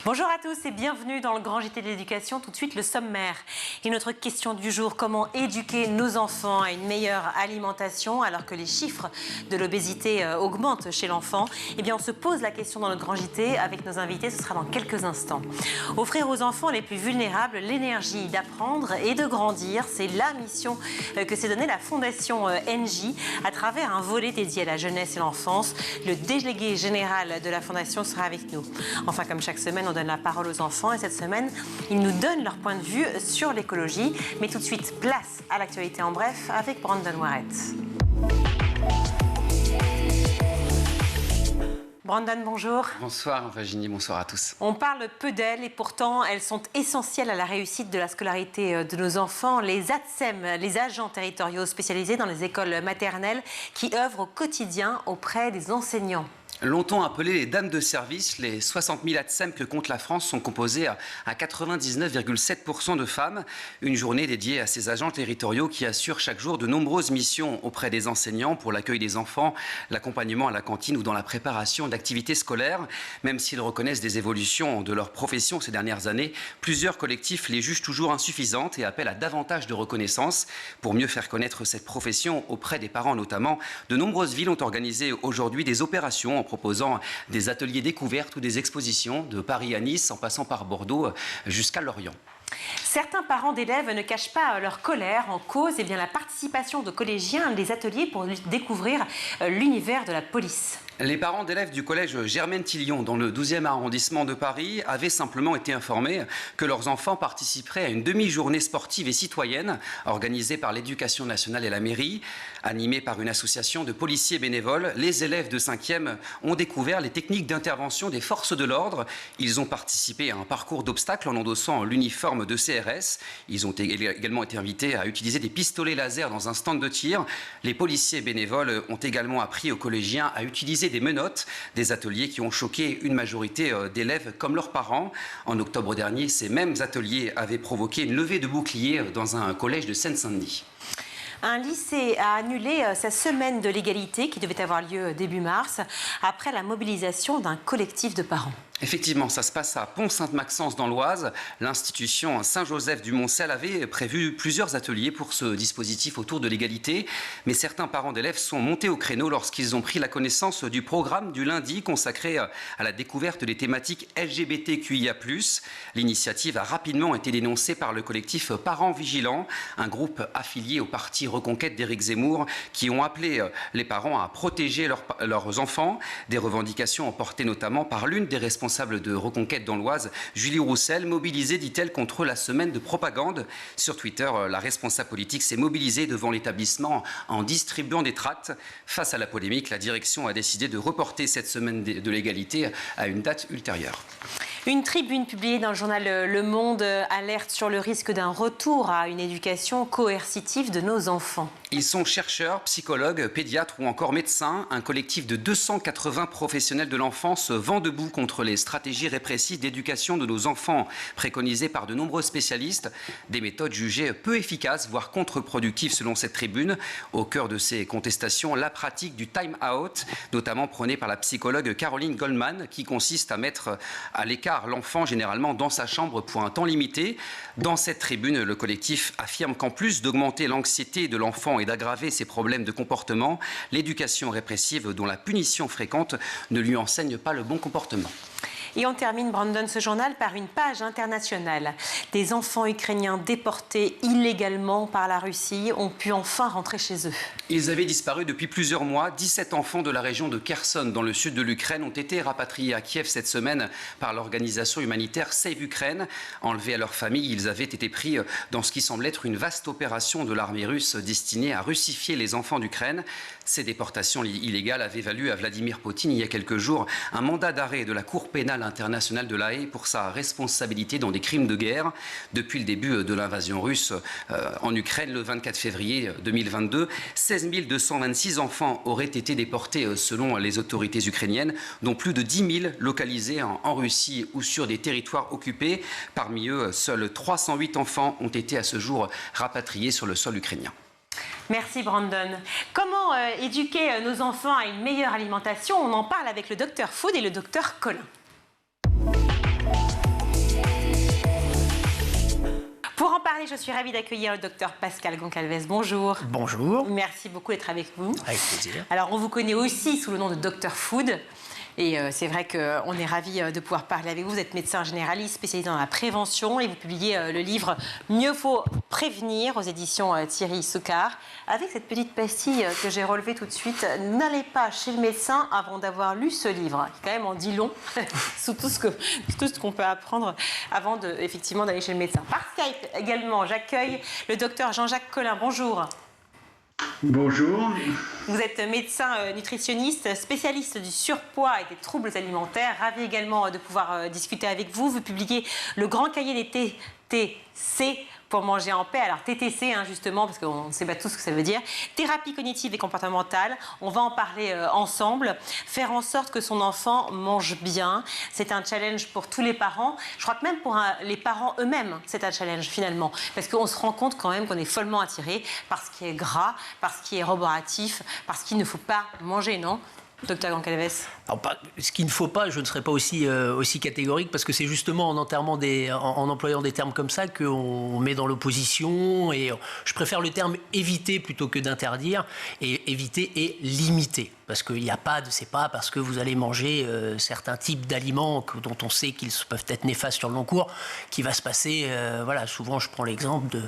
Bonjour à tous et bienvenue dans le Grand JT de l'éducation. Tout de suite, le sommaire. Et notre question du jour, comment éduquer nos enfants à une meilleure alimentation alors que les chiffres de l'obésité augmentent chez l'enfant? Eh bien, on se pose la question dans notre Grand JT avec nos invités. Ce sera dans quelques instants. Offrir aux enfants les plus vulnérables l'énergie d'apprendre et de grandir. C'est la mission que s'est donnée la Fondation NJ à travers un volet dédié à la jeunesse et l'enfance. Le délégué général de la Fondation sera avec nous. Enfin, comme chaque semaine, on donne la parole aux enfants et cette semaine, ils nous donnent leur point de vue sur l'écologie. Mais tout de suite, place à l'actualité en bref avec Brandon Warrett. Brandon, bonjour. Bonsoir Virginie, bonsoir à tous. On parle peu d'elles et pourtant elles sont essentielles à la réussite de la scolarité de nos enfants. Les ATSEM, les agents territoriaux spécialisés dans les écoles maternelles qui œuvrent au quotidien auprès des enseignants. Longtemps appelées les dames de service, les 60 000 ATSEM que compte la France sont composées à 99,7% de femmes. Une journée dédiée à ces agents territoriaux qui assurent chaque jour de nombreuses missions auprès des enseignants pour l'accueil des enfants, l'accompagnement à la cantine ou dans la préparation d'activités scolaires. Même s'ils reconnaissent des évolutions de leur profession ces dernières années, plusieurs collectifs les jugent toujours insuffisantes et appellent à davantage de reconnaissance. Pour mieux faire connaître cette profession auprès des parents notamment, de nombreuses villes ont organisé aujourd'hui des opérations en proposant des ateliers découvertes ou des expositions de Paris à Nice en passant par Bordeaux jusqu'à Lorient. Certains parents d'élèves ne cachent pas leur colère. En cause, eh bien, la participation de collégiens à des ateliers pour découvrir l'univers de la police. Les parents d'élèves du collège Germaine-Tillion, dans le 12e arrondissement de Paris, avaient simplement été informés que leurs enfants participeraient à une demi-journée sportive et citoyenne organisée par l'Éducation nationale et la mairie. Animée par une association de policiers bénévoles, les élèves de 5e ont découvert les techniques d'intervention des forces de l'ordre. Ils ont participé à un parcours d'obstacles en endossant l'uniforme de CRS. Ils ont également été invités à utiliser des pistolets laser dans un stand de tir. Les policiers bénévoles ont également appris aux collégiens à utiliser des menottes, des ateliers qui ont choqué une majorité d'élèves comme leurs parents. En octobre dernier, ces mêmes ateliers avaient provoqué une levée de boucliers dans un collège de Seine-Saint-Denis. Un lycée a annulé sa semaine de l'égalité qui devait avoir lieu début mars après la mobilisation d'un collectif de parents. Effectivement, ça se passe à Pont-Sainte-Maxence dans l'Oise. L'institution Saint-Joseph du Moncel avait prévu plusieurs ateliers pour ce dispositif autour de l'égalité. Mais certains parents d'élèves sont montés au créneau lorsqu'ils ont pris la connaissance du programme du lundi consacré à la découverte des thématiques LGBTQIA+. L'initiative a rapidement été dénoncée par le collectif Parents Vigilants, un groupe affilié au parti Reconquête d'Éric Zemmour, qui ont appelé les parents à protéger leurs enfants. Des revendications emportées notamment par l'une des responsables de Reconquête dans l'Oise, Julie Roussel, mobilisée, dit-elle, contre la semaine de propagande. Sur Twitter, la responsable politique s'est mobilisée devant l'établissement en distribuant des tracts. Face à la polémique, la direction a décidé de reporter cette semaine de l'égalité à une date ultérieure. Une tribune publiée dans le journal Le Monde alerte sur le risque d'un retour à une éducation coercitive de nos enfants. Ils sont chercheurs, psychologues, pédiatres ou encore médecins. Un collectif de 280 professionnels de l'enfance vent debout contre les stratégies répressives d'éducation de nos enfants préconisées par de nombreux spécialistes. Des méthodes jugées peu efficaces, voire contre-productives selon cette tribune. Au cœur de ces contestations, la pratique du time-out, notamment prônée par la psychologue Caroline Goldman, qui consiste à mettre à l'écart l'enfant généralement dans sa chambre pour un temps limité. Dans cette tribune, le collectif affirme qu'en plus d'augmenter l'anxiété de l'enfant et d'aggraver ses problèmes de comportement, l'éducation répressive dont la punition fréquente ne lui enseigne pas le bon comportement. Et on termine, Brandon, ce journal par une page internationale. Des enfants ukrainiens déportés illégalement par la Russie ont pu enfin rentrer chez eux. Ils avaient disparu depuis plusieurs mois. 17 enfants de la région de Kherson, dans le sud de l'Ukraine, ont été rapatriés à Kiev cette semaine par l'organisation humanitaire Save Ukraine. Enlevés à leur famille, ils avaient été pris dans ce qui semble être une vaste opération de l'armée russe destinée à russifier les enfants d'Ukraine. Ces déportations illégales avaient valu à Vladimir Poutine il y a quelques jours un mandat d'arrêt de la Cour pénale internationale de La Haye pour sa responsabilité dans des crimes de guerre. Depuis le début de l'invasion russe en Ukraine, le 24 février 2022, 16 226 enfants auraient été déportés selon les autorités ukrainiennes, dont plus de 10 000 localisés en Russie ou sur des territoires occupés. Parmi eux, seuls 308 enfants ont été à ce jour rapatriés sur le sol ukrainien. Merci Brandon. Comment éduquer nos enfants à une meilleure alimentation? On en parle avec le docteur Food et le docteur Colin. Pour en parler, je suis ravie d'accueillir le docteur Pascal Goncalves. Bonjour. Bonjour. Merci beaucoup d'être avec vous. Avec plaisir. Alors, on vous connaît aussi sous le nom de Dr Food. Et c'est vrai qu'on est ravis de pouvoir parler avec vous. Vous êtes médecin généraliste spécialisé dans la prévention et vous publiez le livre « Mieux vaut prévenir » aux éditions Thierry Soucard. Avec cette petite pastille que j'ai relevée tout de suite, n'allez pas chez le médecin avant d'avoir lu ce livre. Qui quand même en dit long sur tout ce qu'on peut apprendre avant effectivement d'aller chez le médecin. Par Skype également, j'accueille le docteur Jean-Jacques Collin. Bonjour. Bonjour. Vous êtes médecin nutritionniste, spécialiste du surpoids et des troubles alimentaires. Ravi également de pouvoir discuter avec vous. Vous publiez le grand cahier des TTC pour manger en paix. Alors TTC, justement, parce qu'on ne sait pas tous ce que ça veut dire. Thérapie cognitive et comportementale. On va en parler ensemble. Faire en sorte que son enfant mange bien. C'est un challenge pour tous les parents. Je crois que même pour les parents eux-mêmes, c'est un challenge finalement. Parce qu'on se rend compte quand même qu'on est follement attiré par ce qui est gras, par ce qui est roboratif, par ce qu'il ne faut pas manger, non ? Docteur Goncalves. Alors, ce qu'il ne faut pas, je ne serais pas aussi catégorique, parce que c'est justement en employant des termes comme ça qu'on met dans l'opposition. Et je préfère le terme éviter plutôt que d'interdire. Et éviter et limiter. Parce qu'il n'y a pas c'est pas parce que vous allez manger certains types d'aliments dont on sait qu'ils peuvent être néfastes sur le long cours qu'il va se passer. Voilà, souvent je prends l'exemple de.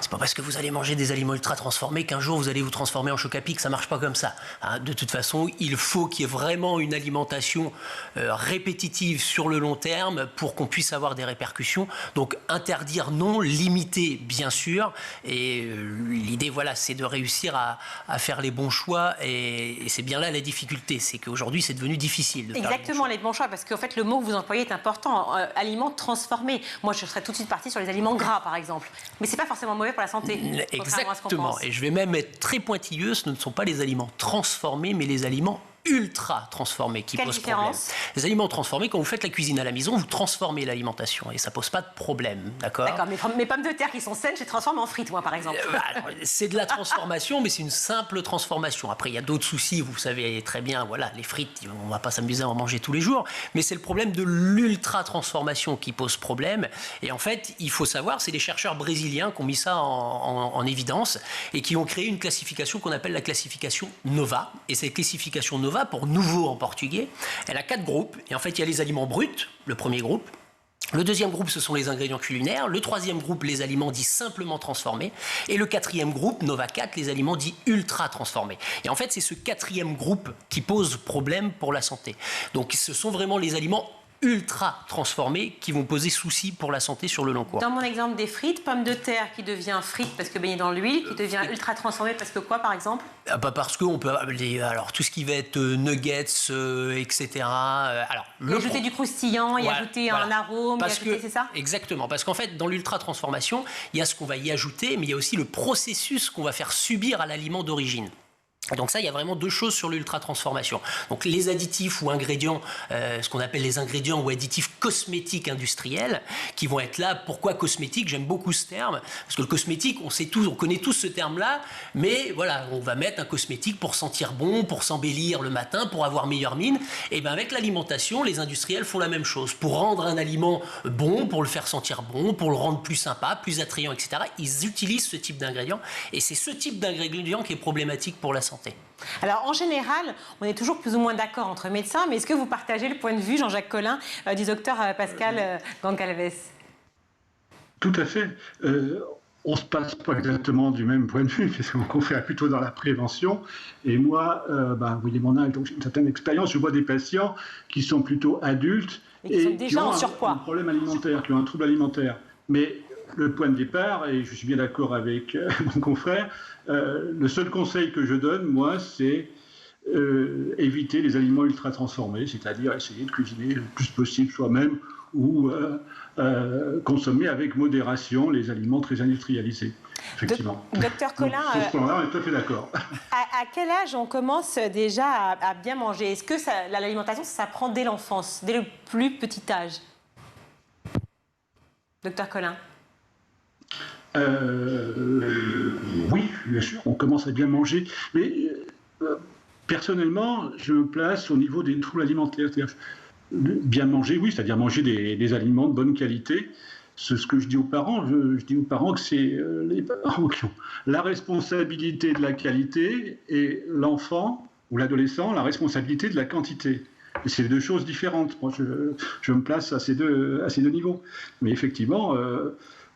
C'est pas parce que vous allez manger des aliments ultra transformés qu'un jour vous allez vous transformer en Choc-à-Pic, ça marche pas comme ça. De toute façon, il faut qu'il y ait vraiment une alimentation répétitive sur le long terme pour qu'on puisse avoir des répercussions. Donc interdire non, limiter bien sûr. Et l'idée, voilà, c'est de réussir à faire les bons choix. Et c'est bien là la difficulté, c'est qu'aujourd'hui c'est devenu difficile de Exactement, les bons choix, parce qu'en fait le mot que vous employez est important. Aliments transformés. Moi je serais tout de suite partie sur les aliments gras par exemple. Mais c'est pas forcément mauvais pour la santé. Exactement. Et je vais même être très pointilleux, ce ne sont pas les aliments transformés, mais les aliments ultra transformés qui posent problème. Les aliments transformés, quand vous faites la cuisine à la maison, vous transformez l'alimentation et ça pose pas de problème, d'accord ? D'accord, mes pommes de terre qui sont saines, je les transforme en frites, moi par exemple. C'est de la transformation, mais c'est une simple transformation. Après, il y a d'autres soucis, vous savez très bien, voilà, les frites, on va pas s'amuser à en manger tous les jours, mais c'est le problème de l'ultra transformation qui pose problème. Et en fait, il faut savoir, c'est les chercheurs brésiliens qui ont mis ça en évidence et qui ont créé une classification qu'on appelle la classification NOVA. Et cette classification NOVA, pour nouveau en portugais, elle a 4 groupes. Et en fait, il y a les aliments bruts, le premier groupe. Le deuxième groupe, ce sont les ingrédients culinaires. Le troisième groupe, les aliments dits simplement transformés. Et le quatrième groupe, Nova 4, les aliments dits ultra transformés. Et en fait, c'est ce quatrième groupe qui pose problème pour la santé. Donc, ce sont vraiment les aliments ultra transformés qui vont poser souci pour la santé sur le long cours. Dans mon exemple des frites, pommes de terre qui devient frite parce que baignée dans l'huile, qui devient ultra transformée parce que quoi par exemple ? Parce qu'on peut alors tout ce qui va être nuggets, etc. Alors y ajouter du croustillant, y ajouter un arôme, c'est ça ? Exactement, parce qu'en fait dans l'ultra transformation, il y a ce qu'on va y ajouter, mais il y a aussi le processus qu'on va faire subir à l'aliment d'origine. Donc ça, il y a vraiment 2 choses sur l'ultra-transformation. Donc les additifs ou ingrédients, ce qu'on appelle les ingrédients ou additifs cosmétiques industriels, qui vont être là. Pourquoi cosmétique ? J'aime beaucoup ce terme, parce que le cosmétique, on connaît tous ce terme-là, mais voilà, on va mettre un cosmétique pour sentir bon, pour s'embellir le matin, pour avoir meilleure mine. Et bien avec l'alimentation, les industriels font la même chose. Pour rendre un aliment bon, pour le faire sentir bon, pour le rendre plus sympa, plus attrayant, etc., ils utilisent ce type d'ingrédients. Et c'est ce type d'ingrédients qui est problématique pour la santé. Alors, en général, on est toujours plus ou moins d'accord entre médecins, mais est-ce que vous partagez le point de vue, Jean-Jacques Collin, du docteur Pascal Goncalves ? Tout à fait. On ne se passe pas exactement du même point de vue, parce qu'on fait plutôt dans la prévention. Et moi, vous voyez mon âge, donc j'ai une certaine expérience. Je vois des patients qui sont plutôt adultes et qui ont en surpoids, un problème alimentaire, qui ont un trouble alimentaire. Mais le point de départ, et je suis bien d'accord avec mon confrère, le seul conseil que je donne, moi, c'est éviter les aliments ultra transformés, c'est-à-dire essayer de cuisiner le plus possible soi-même ou consommer avec modération les aliments très industrialisés. Effectivement. Docteur Collin, sur ce point-là, on est tout à fait d'accord. À quel âge on commence déjà à bien manger ? Est-ce que l'alimentation, ça s'apprend dès l'enfance, dès le plus petit âge ? Docteur Collin. Oui, bien sûr, on commence à bien manger, mais personnellement, je me place au niveau des troubles alimentaires. C'est-à-dire, bien manger, oui, c'est-à-dire manger des aliments de bonne qualité, ce que je dis aux parents. Je dis aux parents que c'est les parents qui ont la responsabilité de la qualité et l'enfant ou l'adolescent la responsabilité de la quantité. Et c'est deux choses différentes. Moi, je me place à ces deux niveaux. Mais effectivement,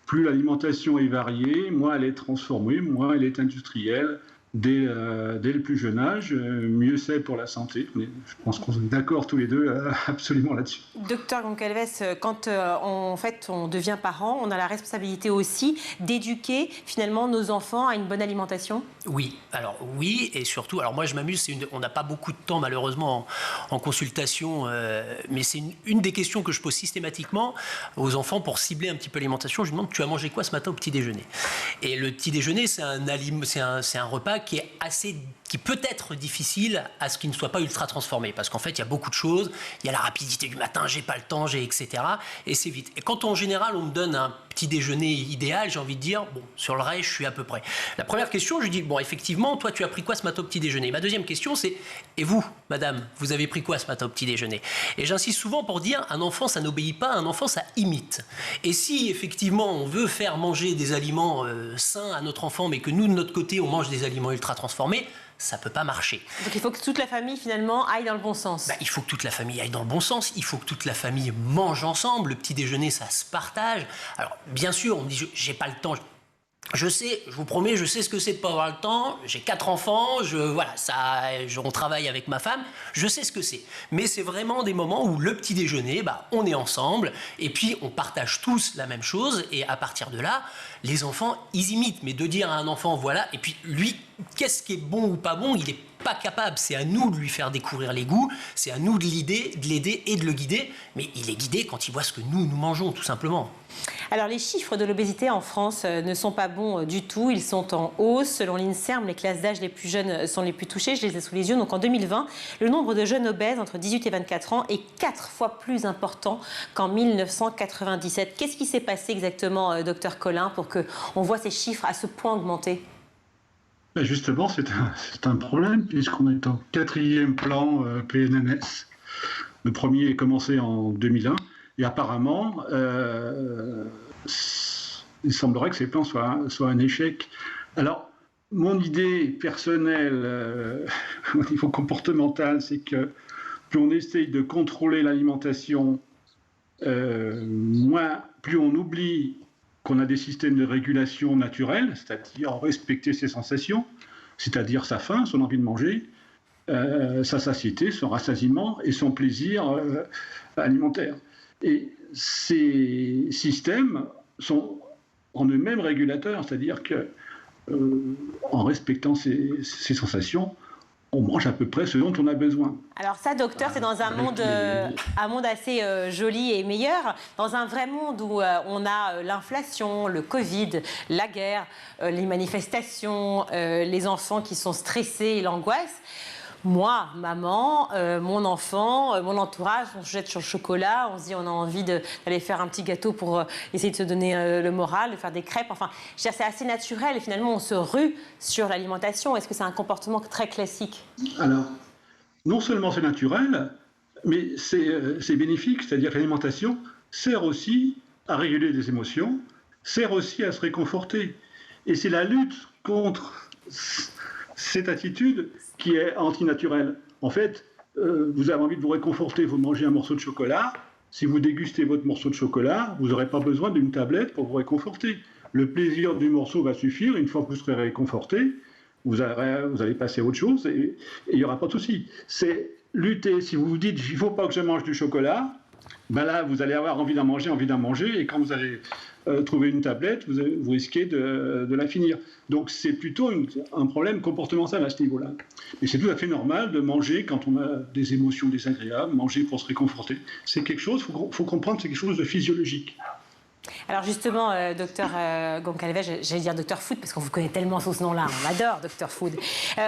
plus l'alimentation est variée, moins elle est transformée, moins elle est industrielle. Dès le plus jeune âge, mieux c'est pour la santé. Je pense qu'on est d'accord tous les deux absolument là-dessus. Docteur Goncalves, quand en fait, on devient parent, on a la responsabilité aussi d'éduquer finalement nos enfants à une bonne alimentation? Oui, alors oui, et surtout, alors moi je m'amuse, on n'a pas beaucoup de temps malheureusement en consultation, mais c'est une des questions que je pose systématiquement aux enfants pour cibler un petit peu l'alimentation. Je demande, tu as mangé quoi ce matin au petit déjeuner? Et le petit déjeuner, c'est un repas qui peut être difficile à ce qu'il ne soit pas ultra transformé, parce qu'en fait il y a beaucoup de choses, il y a la rapidité du matin, j'ai pas le temps, etc. Et c'est vite. Et quand en général on me donne un petit déjeuner idéal, j'ai envie de dire, bon, sur le reste je suis à peu près. La première question, je lui dis, bon, effectivement, toi tu as pris quoi ce matin au petit déjeuner? Ma deuxième question c'est, et vous, madame, vous avez pris quoi ce matin au petit déjeuner? Et j'insiste souvent pour dire, un enfant ça n'obéit pas, un enfant ça imite. Et si effectivement on veut faire manger des aliments sains à notre enfant, mais que nous de notre côté on mange des aliments ultra transformés, ça ne peut pas marcher. Donc il faut que toute la famille finalement aille dans le bon sens. Il faut que toute la famille aille dans le bon sens, il faut que toute la famille mange ensemble, le petit déjeuner ça se partage. Alors bien sûr on me dit j'ai pas le temps, je sais, je vous promets, je sais ce que c'est de pas avoir le temps, j'ai 4 enfants, on travaille avec ma femme, je sais ce que c'est. Mais c'est vraiment des moments où le petit déjeuner, on est ensemble et puis on partage tous la même chose et à partir de là, les enfants, ils imitent. Mais de dire à un enfant, voilà, et puis lui, qu'est-ce qui est bon ou pas bon, il n'est pas capable. C'est à nous de lui faire découvrir les goûts, c'est à nous de l'aider et de le guider. Mais il est guidé quand il voit ce que nous mangeons, tout simplement. Alors, les chiffres de l'obésité en France ne sont pas bons du tout. Ils sont en hausse. Selon l'INSERM, les classes d'âge les plus jeunes sont les plus touchées. Je les ai sous les yeux. Donc, en 2020, le nombre de jeunes obèses entre 18 et 24 ans est 4 fois plus important qu'en 1997. Qu'est-ce qui s'est passé exactement, docteur Collin, pour qu'on voit ces chiffres à ce point augmenter? Justement, c'est un problème puisqu'on est en 4e plan PNNS. Le premier est commencé en 2001 et apparemment, il semblerait que ces plans soient un échec. Alors, mon idée personnelle au niveau comportemental, c'est que plus on essaye de contrôler l'alimentation, plus on oublie qu'on a des systèmes de régulation naturelle, c'est-à-dire respecter ses sensations, c'est-à-dire sa faim, son envie de manger, sa satiété, son rassasiement et son plaisir alimentaire. Et ces systèmes sont en eux-mêmes régulateurs, c'est-à-dire que en respectant ces sensations, on mange à peu près ce dont on a besoin. Alors ça, docteur, c'est dans un monde assez joli et meilleur, dans un vrai monde où on a l'inflation, le Covid, la guerre, les manifestations, les enfants qui sont stressés et l'angoisse. Moi, maman, mon enfant, mon entourage, on se jette sur le chocolat, on se dit on a envie d'aller faire un petit gâteau pour essayer de se donner le moral, de faire des crêpes. Enfin, c'est assez naturel et finalement on se rue sur l'alimentation. Est-ce que c'est un comportement très classique? Alors, non seulement c'est naturel, mais c'est bénéfique, c'est-à-dire que l'alimentation sert aussi à réguler des émotions, sert aussi à se réconforter. Et c'est la lutte contre cette attitude qui est antinaturelle. En fait, vous avez envie de vous réconforter, vous mangez un morceau de chocolat. Si vous dégustez votre morceau de chocolat, vous n'aurez pas besoin d'une tablette pour vous réconforter. Le plaisir du morceau va suffire. Une fois que vous serez réconforté, vous allez passer à autre chose et il n'y aura pas de souci. C'est lutter. Si vous vous dites « il ne faut pas que je mange du chocolat », là, vous allez avoir envie d'en manger, et quand vous allez trouver une tablette, vous risquez de la finir. Donc c'est plutôt un problème comportemental à ce niveau-là. Mais c'est tout à fait normal de manger quand on a des émotions désagréables, manger pour se réconforter. C'est quelque chose, il faut comprendre, c'est quelque chose de physiologique. Alors justement, docteur Goncalves, j'allais dire docteur Food, parce qu'on vous connaît tellement sous ce nom-là, on adore docteur Food.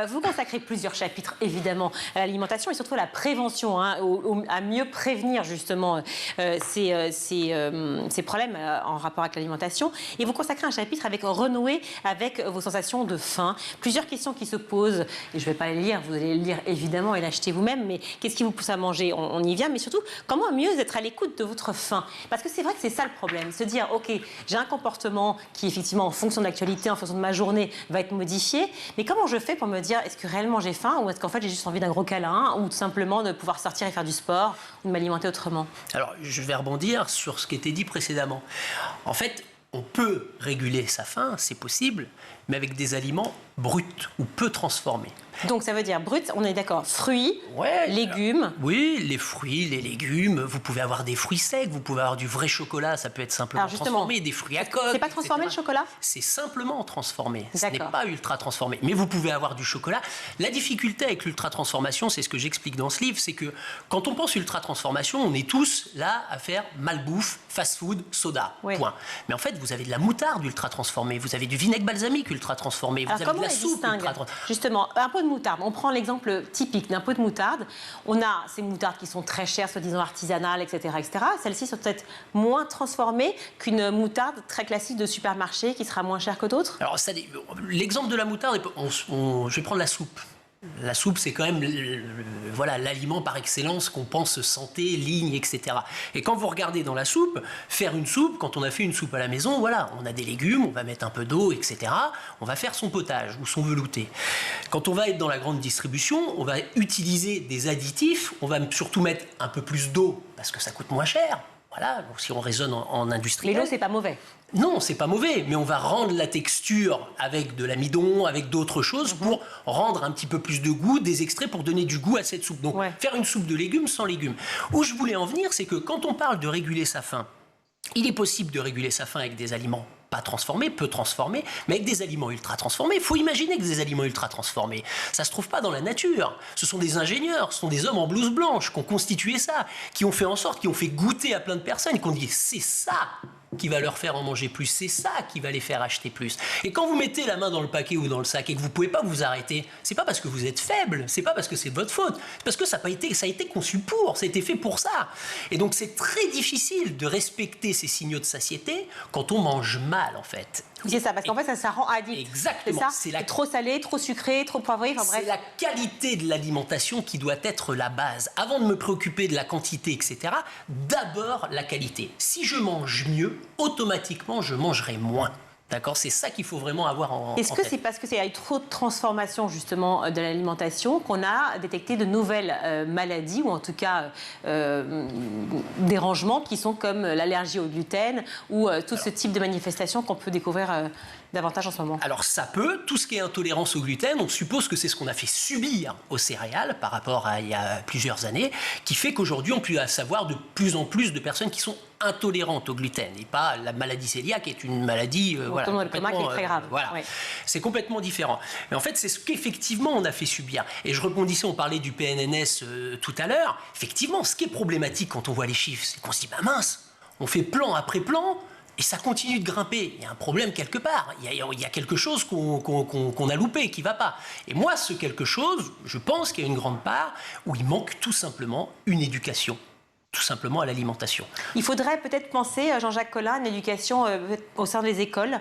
Vous consacrez plusieurs chapitres, évidemment, à l'alimentation et surtout à la prévention, à mieux prévenir justement ces problèmes en rapport avec l'alimentation. Et vous consacrez un chapitre avec renouer avec vos sensations de faim. Plusieurs questions qui se posent, et je ne vais pas les lire, vous allez les lire évidemment et l'acheter vous-même, mais qu'est-ce qui vous pousse à manger? On y vient, mais surtout, comment mieux être à l'écoute de votre faim? Parce que c'est vrai que c'est ça le problème. dire, ok, j'ai un comportement qui effectivement en fonction de l'actualité, en fonction de ma journée, va être modifié, mais comment je fais pour me dire, est-ce que réellement j'ai faim ou est-ce qu'en fait j'ai juste envie d'un gros câlin ou tout simplement de pouvoir sortir et faire du sport ou de m'alimenter autrement? Alors, je vais rebondir sur ce qui était dit précédemment. En fait, on peut réguler sa faim, c'est possible, mais avec des aliments bruts ou peu transformés. Donc ça veut dire brut, on est d'accord, fruits, Ouais, légumes. Oui, les fruits, les légumes, vous pouvez avoir des fruits secs, vous pouvez avoir du vrai chocolat, ça peut être simplement transformé, des fruits à coque. C'est pas transformé etc. le chocolat? C'est simplement transformé, ce n'est D'accord. pas ultra transformé. Mais vous pouvez avoir du chocolat. La difficulté avec l'ultra transformation, c'est ce que j'explique dans ce livre, c'est que quand on pense ultra transformation, on est tous là à faire malbouffe, fast-food, soda, Oui. point. Mais en fait, vous avez de la moutarde ultra transformée, vous avez du vinaigre balsamique ultra transformé, vous Alors avez de comment la on soupe distingue ultra transformée. justement un pot de moutarde? On prend l'exemple typique d'un pot de moutarde. On a ces moutardes qui sont très chères, soi-disant artisanales, etc., etc. Celles-ci sont peut-être moins transformées qu'une moutarde très classique de supermarché qui sera moins chère que d'autres. Alors, l'exemple de la moutarde, je vais prendre la soupe. La soupe, c'est quand même voilà, l'aliment par excellence qu'on pense santé, ligne, etc. Et quand vous regardez dans la soupe, faire une soupe, quand on a fait une soupe à la maison, voilà, on a des légumes, on va mettre un peu d'eau, etc. On va faire son potage ou son velouté. Quand on va être dans la grande distribution, on va utiliser des additifs, on va surtout mettre un peu plus d'eau parce que ça coûte moins cher. Voilà, donc si on raisonne en industriel. Mais l'eau, c'est pas mauvais. Non, c'est pas mauvais, mais on va rendre la texture avec de l'amidon, avec d'autres choses pour rendre un petit peu plus de goût, des extraits pour donner du goût à cette soupe. Donc, faire une soupe de légumes sans légumes. Où je voulais en venir, c'est que quand on parle de réguler sa faim, il est possible de réguler sa faim avec des aliments pas transformés, peu transformés, mais avec des aliments ultra transformés. Il faut imaginer que des aliments ultra transformés, ça se trouve pas dans la nature. Ce sont des ingénieurs, ce sont des hommes en blouse blanche qui ont constitué ça, qui ont fait en sorte, qui ont fait goûter à plein de personnes, qui ont dit c'est ça qui va leur faire en manger plus, c'est ça qui va les faire acheter plus. Et quand vous mettez la main dans le paquet ou dans le sac et que vous pouvez pas vous arrêter, c'est pas parce que vous êtes faible, c'est pas parce que c'est de votre faute, c'est parce que ça a été conçu pour, ça a été fait pour ça. Et donc c'est très difficile de respecter ces signaux de satiété quand on mange mal en fait. C'est ça, parce qu'en fait, ça rend addict. Exactement. C'est ça. Trop salé, trop sucré, trop poivré, enfin bref. C'est la qualité de l'alimentation qui doit être la base. Avant de me préoccuper de la quantité, etc., d'abord la qualité. Si je mange mieux, automatiquement, je mangerai moins. D'accord, c'est ça qu'il faut vraiment avoir en tête. Est-ce que c'est parce qu'il y a eu trop de transformation justement de l'alimentation qu'on a détecté de nouvelles maladies ou en tout cas dérangements qui sont comme l'allergie au gluten ou tout ce type de manifestations qu'on peut découvrir davantage en ce moment? Alors ça peut, tout ce qui est intolérance au gluten, on suppose que c'est ce qu'on a fait subir aux céréales par rapport à il y a plusieurs années, qui fait qu'aujourd'hui on peut savoir de plus en plus de personnes qui sont intolérantes au gluten et pas la maladie cœliaque est une maladie complètement qui est très grave. Voilà. Oui. C'est complètement différent. Mais en fait, c'est ce qu'effectivement on a fait subir. Et je rebondissais, on parlait du PNNS tout à l'heure. Effectivement, ce qui est problématique quand on voit les chiffres, c'est qu'on se dit, bah mince, on fait plan après plan et ça continue de grimper. Il y a un problème quelque part. Il y a quelque chose qu'on a loupé, qui ne va pas. Et moi, ce quelque chose, je pense qu'il y a une grande part où il manque tout simplement une éducation. Tout simplement à l'alimentation. Il faudrait peut-être penser, Jean-Jacques Collin, une éducation au sein des écoles,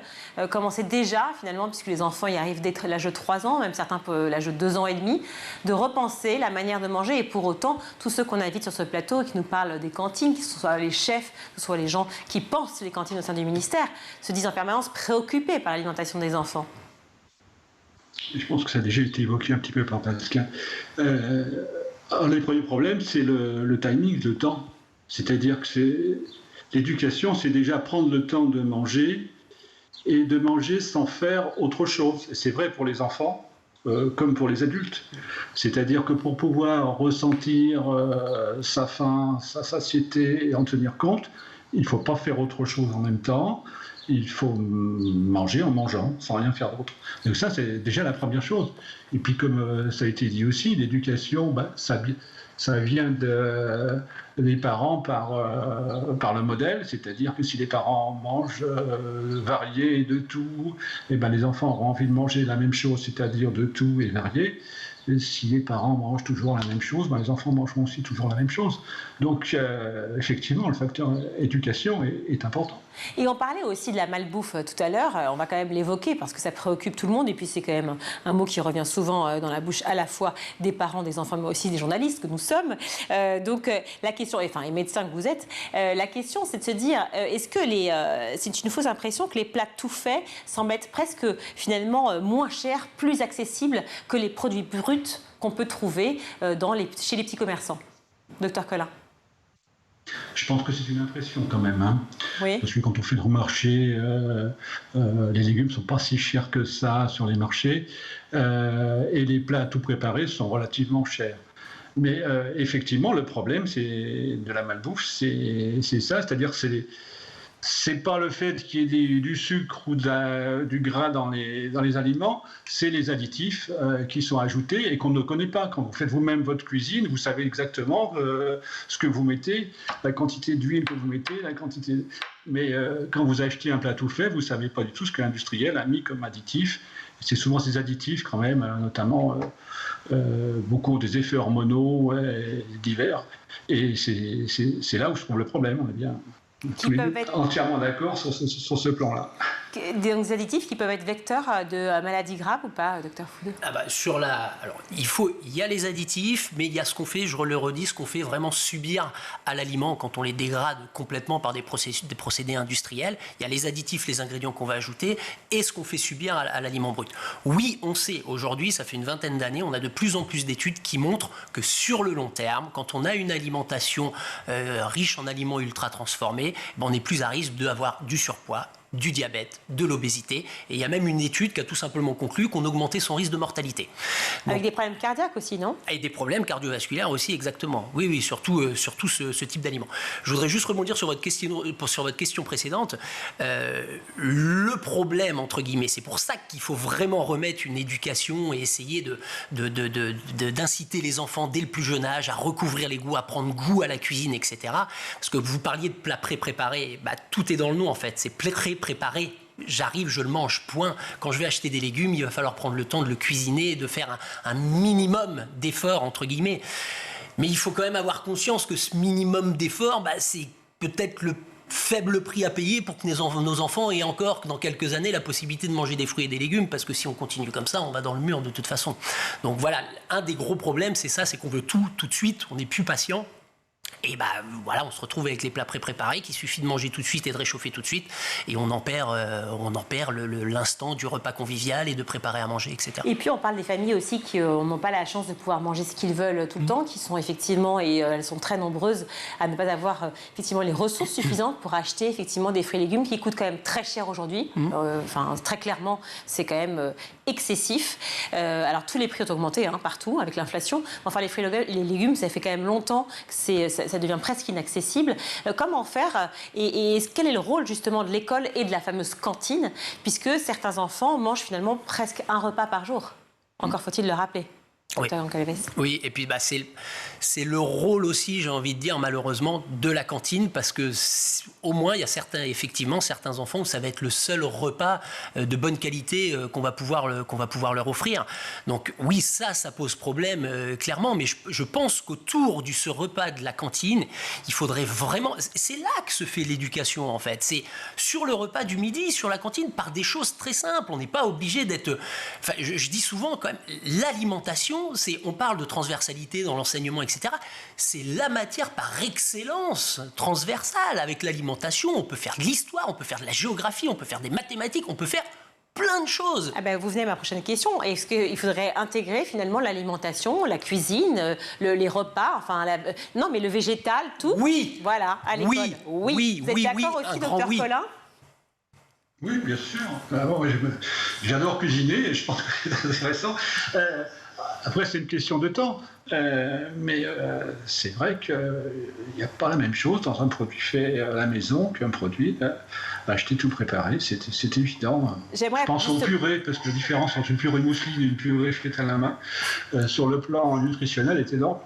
commencer déjà, finalement, puisque les enfants y arrivent dès l'âge de 3 ans, même certains l'âge de 2 ans et demi, de repenser la manière de manger. Et pour autant, tous ceux qu'on invite sur ce plateau, qui nous parlent des cantines, que ce soit les chefs, que ce soit les gens qui pensent les cantines au sein du ministère, se disent en permanence préoccupés par l'alimentation des enfants. Je pense que ça a déjà été évoqué un petit peu par Pascal. Un des premiers problèmes, c'est le timing, le temps. C'est-à-dire que l'éducation, c'est déjà prendre le temps de manger et de manger sans faire autre chose. C'est vrai pour les enfants comme pour les adultes. C'est-à-dire que pour pouvoir ressentir sa faim, sa satiété et en tenir compte, il ne faut pas faire autre chose en même temps. Il faut manger en mangeant, sans rien faire d'autre. Donc ça, c'est déjà la première chose. Et puis, comme ça a été dit aussi, l'éducation, ça vient des parents par le modèle, c'est-à-dire que si les parents mangent varié de tout, et les enfants auront envie de manger la même chose, c'est-à-dire de tout et varié. si les parents mangent toujours la même chose, les enfants mangeront aussi toujours la même chose. Donc, effectivement, le facteur éducation est important. Et on parlait aussi de la malbouffe tout à l'heure. On va quand même l'évoquer parce que ça préoccupe tout le monde. Et puis c'est quand même un mot qui revient souvent dans la bouche à la fois des parents, des enfants, mais aussi des journalistes que nous sommes. Donc la question, enfin les médecins que vous êtes, la question c'est de se dire, est-ce que c'est une fausse impression que les plats tout faits semblent être presque finalement moins chers, plus accessibles que les produits bruts qu'on peut trouver chez les petits commerçants? Docteur Collin. Je pense que c'est une impression quand même. Hein. Oui. Parce que quand on fait le marché, les légumes ne sont pas si chers que ça sur les marchés. Et les plats tout préparés sont relativement chers. Mais effectivement, le problème de la malbouffe, c'est ça. C'est-à-dire que c'est pas le fait qu'il y ait du sucre ou du gras dans les aliments, c'est les additifs qui sont ajoutés et qu'on ne connaît pas. Quand vous faites vous-même votre cuisine, vous savez exactement ce que vous mettez, la quantité d'huile que vous mettez, la quantité... Mais quand vous achetez un plat tout fait, vous ne savez pas du tout ce que l'industriel a mis comme additif. C'est souvent ces additifs quand même, notamment beaucoup des effets hormonaux divers. Et c'est là où je trouve le problème, on est bien... entièrement d'accord sur ce plan-là. Des additifs qui peuvent être vecteurs de maladies graves ou pas, docteur Foudeux? Alors, il y a les additifs, mais il y a ce qu'on fait, je le redis, ce qu'on fait vraiment subir à l'aliment quand on les dégrade complètement par des procédés industriels. Il y a les additifs, les ingrédients qu'on va ajouter, et ce qu'on fait subir à l'aliment brut. Oui, on sait, aujourd'hui, ça fait une vingtaine d'années, on a de plus en plus d'études qui montrent que sur le long terme, quand on a une alimentation riche en aliments ultra transformés, on est plus à risque d'avoir du surpoids, du diabète, de l'obésité. Et il y a même une étude qui a tout simplement conclu qu'on augmentait son risque de mortalité. Avec des problèmes cardiaques aussi, non? Et des problèmes cardiovasculaires aussi, exactement. Oui, surtout ce type d'aliments. Je voudrais juste rebondir sur votre question précédente. Le problème, entre guillemets, c'est pour ça qu'il faut vraiment remettre une éducation et essayer d'inciter les enfants dès le plus jeune âge à recouvrir les goûts, à prendre goût à la cuisine, etc. Parce que vous parliez de plats pré-préparés, tout est dans le nom en fait, c'est pré-préparé. J'arrive, je le mange, point. Quand je vais acheter des légumes, il va falloir prendre le temps de le cuisiner et de faire un minimum d'efforts, entre guillemets. Mais il faut quand même avoir conscience que ce minimum d'efforts, c'est peut-être le faible prix à payer pour que nos enfants aient encore, dans quelques années, la possibilité de manger des fruits et des légumes, parce que si on continue comme ça, on va dans le mur de toute façon. Donc voilà, un des gros problèmes, c'est ça, c'est qu'on veut tout de suite, on n'est plus patient. Et voilà, on se retrouve avec les plats pré-préparés qu'il suffit de manger tout de suite et de réchauffer tout de suite. Et on en perd l'instant du repas convivial et de préparer à manger, etc. Et puis on parle des familles aussi qui n'ont pas la chance de pouvoir manger ce qu'ils veulent tout le temps, qui sont effectivement, et elles sont très nombreuses, à ne pas avoir effectivement les ressources suffisantes pour acheter effectivement des fruits et légumes qui coûtent quand même très cher aujourd'hui. Très clairement, c'est quand même excessif. Alors tous les prix ont augmenté partout avec l'inflation. Enfin, les fruits et les légumes, ça fait quand même longtemps que ça devient presque inaccessible. Comment faire et quel est le rôle justement de l'école et de la fameuse cantine, puisque certains enfants mangent finalement presque un repas par jour. Encore faut-il le rappeler. Oui, et puis c'est le rôle aussi, j'ai envie de dire, malheureusement, de la cantine, parce que au moins il y a certains enfants où ça va être le seul repas de bonne qualité qu'on va pouvoir leur offrir. Donc oui, ça pose problème clairement, mais je pense qu'autour de ce repas de la cantine, il faudrait vraiment, c'est là que se fait l'éducation en fait, c'est sur le repas du midi, sur la cantine, par des choses très simples. On n'est pas obligé d'être, je dis souvent quand même, l'alimentation, on parle de transversalité dans l'enseignement, etc. C'est la matière par excellence transversale. Avec l'alimentation, on peut faire de l'histoire, on peut faire de la géographie, on peut faire des mathématiques, on peut faire plein de choses. Vous venez à ma prochaine question. Est-ce qu'il faudrait intégrer finalement l'alimentation, la cuisine, les repas, non mais le végétal, tout? Oui. Voilà, à l'école. Oui. Vous êtes d'accord aussi, docteur Collin? Oui, bien sûr. J'adore cuisiner et je pense que c'est intéressant. Après, c'est une question de temps. Mais c'est vrai qu'il n'y a pas la même chose dans un produit fait à la maison qu'un produit acheté tout préparé. C'est évident. Je pense aux purées, parce que la différence entre une purée mousseline et une purée faite à la main, sur le plan nutritionnel, est énorme.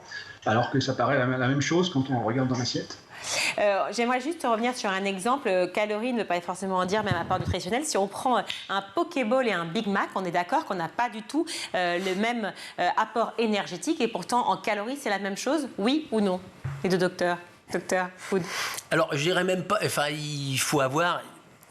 alors que ça paraît la même chose quand on regarde dans l'assiette. J'aimerais juste revenir sur un exemple. Calories ne veut pas forcément en dire, même apport nutritionnel. Si on prend un Pokéball et un Big Mac, on est d'accord qu'on n'a pas du tout le même apport énergétique et pourtant en calories, c'est la même chose, oui ou non? Les deux docteurs. Docteur Food. Alors, je dirais même pas. Enfin, il faut avoir.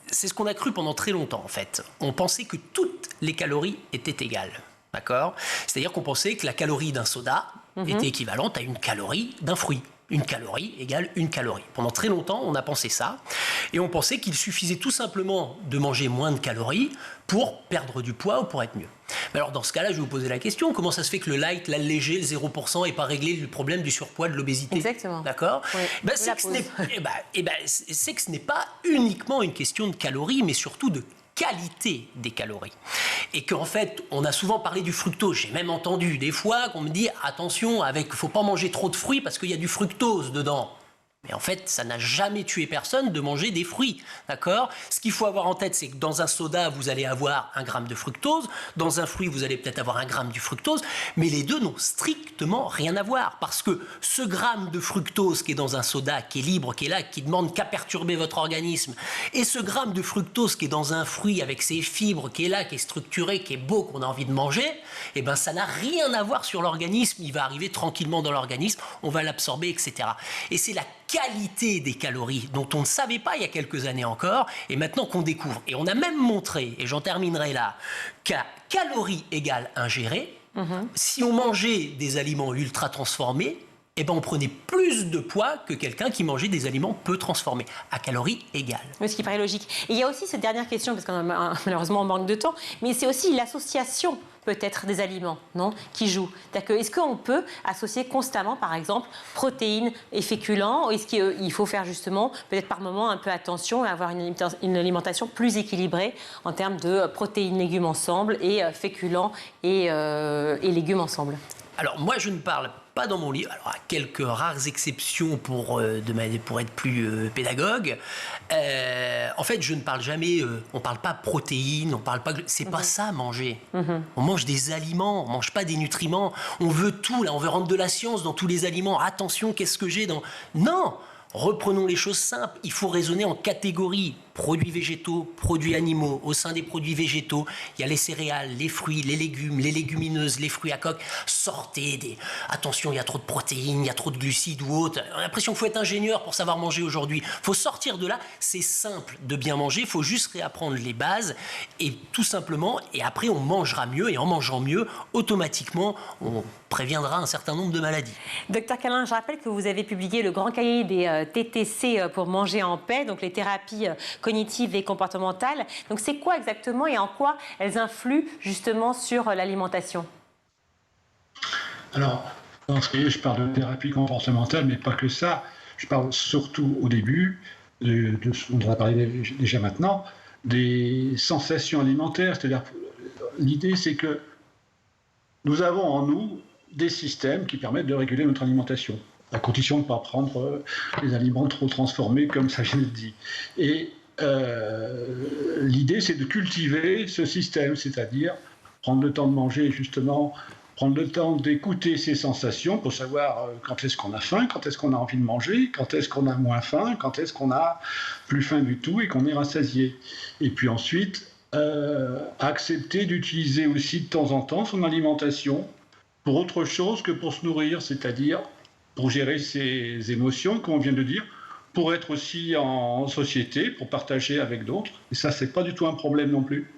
C'est ce qu'on a cru pendant très longtemps, en fait. On pensait que toutes les calories étaient égales. D'accord? C'est-à-dire qu'on pensait que la calorie d'un soda était équivalente à une calorie d'un fruit. Une calorie égale une calorie. Pendant très longtemps, on a pensé ça. Et on pensait qu'il suffisait tout simplement de manger moins de calories pour perdre du poids ou pour être mieux. Mais alors, dans ce cas-là, je vais vous poser la question. Comment ça se fait que le light, l'allégé, le 0% n'est pas réglé le problème du surpoids, de l'obésité? Exactement. D'accord? Oui. C'est que ce n'est pas uniquement une question de calories, mais surtout de qualité des calories. Et qu'en fait, on a souvent parlé du fructose. J'ai même entendu des fois qu'on me dit attention, faut pas manger trop de fruits parce qu'il y a du fructose dedans. Mais en fait, ça n'a jamais tué personne de manger des fruits, d'accord? Ce qu'il faut avoir en tête, c'est que dans un soda, vous allez avoir 1 gramme de fructose, dans un fruit, vous allez peut-être avoir 1 gramme du fructose, mais les deux n'ont strictement rien à voir, parce que ce gramme de fructose qui est dans un soda, qui est libre, qui est là, qui demande qu'à perturber votre organisme, et ce gramme de fructose qui est dans un fruit avec ses fibres, qui est là, qui est structuré, qui est beau, qu'on a envie de manger, eh ben ça n'a rien à voir sur l'organisme, il va arriver tranquillement dans l'organisme, on va l'absorber, etc. Et c'est la qualité des calories dont on ne savait pas il y a quelques années encore et maintenant qu'on découvre. Et on a même montré, et j'en terminerai là, qu'à calories égale ingérées, si on mangeait des aliments ultra transformés, eh ben on prenait plus de poids que quelqu'un qui mangeait des aliments peu transformés, à calories égales. Oui, ce qui paraît logique. Et il y a aussi cette dernière question, parce qu'on a malheureusement on manque de temps, mais c'est aussi l'association peut-être des aliments, non, qui joue. Est-ce qu'on peut associer constamment, par exemple, protéines et féculents? Est-ce qu'il faut faire justement, peut-être par moment, un peu attention et avoir une alimentation plus équilibrée en termes de protéines, légumes ensemble et féculents et légumes ensemble? Alors moi, je ne parle pas dans mon livre, alors à quelques rares exceptions pour être plus pédagogue. En fait, je ne parle jamais, on ne parle pas protéines, on parle pas, c'est pas ça manger. On mange des aliments, on mange pas des nutriments. On veut tout, là, on veut rendre de la science dans tous les aliments. Attention, qu'est-ce que j'ai dans... Non! Reprenons les choses simples, il faut raisonner en catégories. Produits végétaux, produits animaux. Au sein des produits végétaux, il y a les céréales, les fruits, les légumes, les légumineuses, les fruits à coque. Sortez des... Attention, il y a trop de protéines, il y a trop de glucides ou autre. On a l'impression qu'il faut être ingénieur pour savoir manger aujourd'hui. Il faut sortir de là. C'est simple de bien manger. Il faut juste réapprendre les bases. Et tout simplement, et après, on mangera mieux. Et en mangeant mieux, automatiquement, on préviendra un certain nombre de maladies. Docteur Callin, je rappelle que vous avez publié le grand cahier des TTC pour manger en paix, donc les thérapies cognitives et comportementales. Donc c'est quoi exactement et en quoi elles influent justement sur l'alimentation? Alors, dans ce cahier, je parle de thérapie comportementale, mais pas que ça. Je parle surtout au début, de ce dont on a parlé déjà maintenant, des sensations alimentaires. C'est-à-dire, l'idée, c'est que nous avons en nous des systèmes qui permettent de réguler notre alimentation, à condition de ne pas prendre des aliments trop transformés, comme ça vient de dire. Et l'idée, c'est de cultiver ce système, c'est-à-dire prendre le temps de manger, justement, prendre le temps d'écouter ses sensations pour savoir quand est-ce qu'on a faim, quand est-ce qu'on a envie de manger, quand est-ce qu'on a moins faim, quand est-ce qu'on a plus faim du tout et qu'on est rassasié. Et puis ensuite, accepter d'utiliser aussi de temps en temps son alimentation pour autre chose que pour se nourrir, c'est-à-dire pour gérer ses émotions, comme on vient de dire, pour être aussi en société, pour partager avec d'autres. Et ça, c'est pas du tout un problème non plus.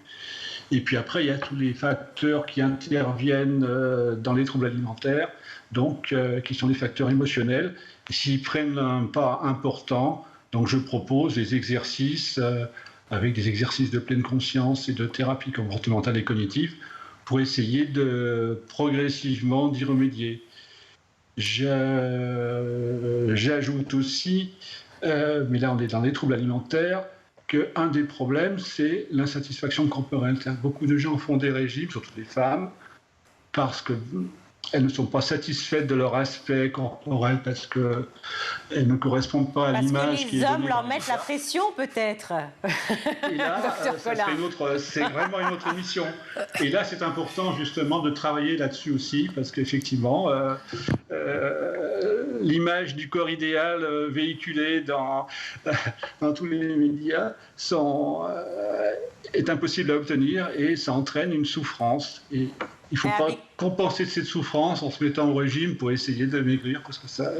Et puis après, il y a tous les facteurs qui interviennent dans les troubles alimentaires, donc qui sont des facteurs émotionnels. S'ils prennent un pas important, donc je propose des exercices avec des exercices de pleine conscience et de thérapie comportementale et cognitive pour essayer de progressivement d'y remédier. J'ajoute aussi, mais là on est dans les troubles alimentaires, qu'un des problèmes, c'est l'insatisfaction corporelle. Beaucoup de gens font des régimes, surtout les femmes, parce que elles ne sont pas satisfaites de leur aspect corporel parce qu'elles ne correspondent pas à l'image qui est donnée. Parce que les hommes leur mettent la pression, peut-être. Et là, c'est vraiment une autre émission. Et là, c'est important justement de travailler là-dessus aussi, parce qu'effectivement, l'image du corps idéal véhiculée dans tous les médias est impossible à obtenir et ça entraîne une souffrance. Et il ne faut pas compenser cette souffrance en se mettant au régime pour essayer de maigrir, parce que ça...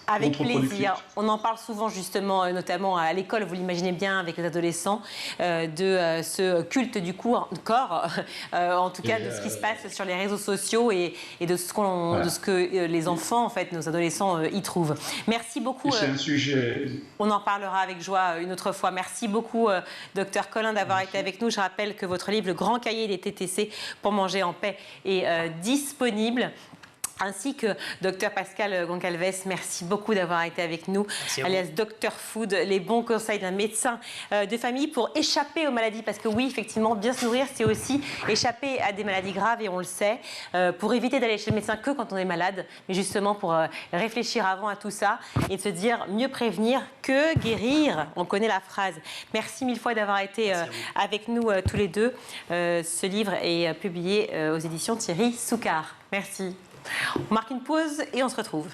Avec plaisir. On en parle souvent justement, notamment à l'école, vous l'imaginez bien, avec les adolescents, de ce culte du corps, en tout cas de ce qui se passe sur les réseaux sociaux et de ce que les enfants, en fait, nos adolescents y trouvent. Merci beaucoup. C'est un sujet... On en parlera avec joie une autre fois. Merci beaucoup, Dr Collin, d'avoir été avec nous. Je rappelle que votre livre, Le Grand Cahier des TTC pour manger en paix, est disponible. Ainsi que Dr Pascal Goncalves, merci beaucoup d'avoir été avec nous, alias Dr Food, les bons conseils d'un médecin de famille pour échapper aux maladies. Parce que oui, effectivement, bien se nourrir, c'est aussi échapper à des maladies graves, et on le sait, pour éviter d'aller chez le médecin que quand on est malade, mais justement pour réfléchir avant à tout ça et de se dire mieux prévenir que guérir. On connaît la phrase. Merci mille fois d'avoir été avec nous tous les deux. Ce livre est publié aux éditions Thierry Soucard. Merci. On marque une pause et on se retrouve.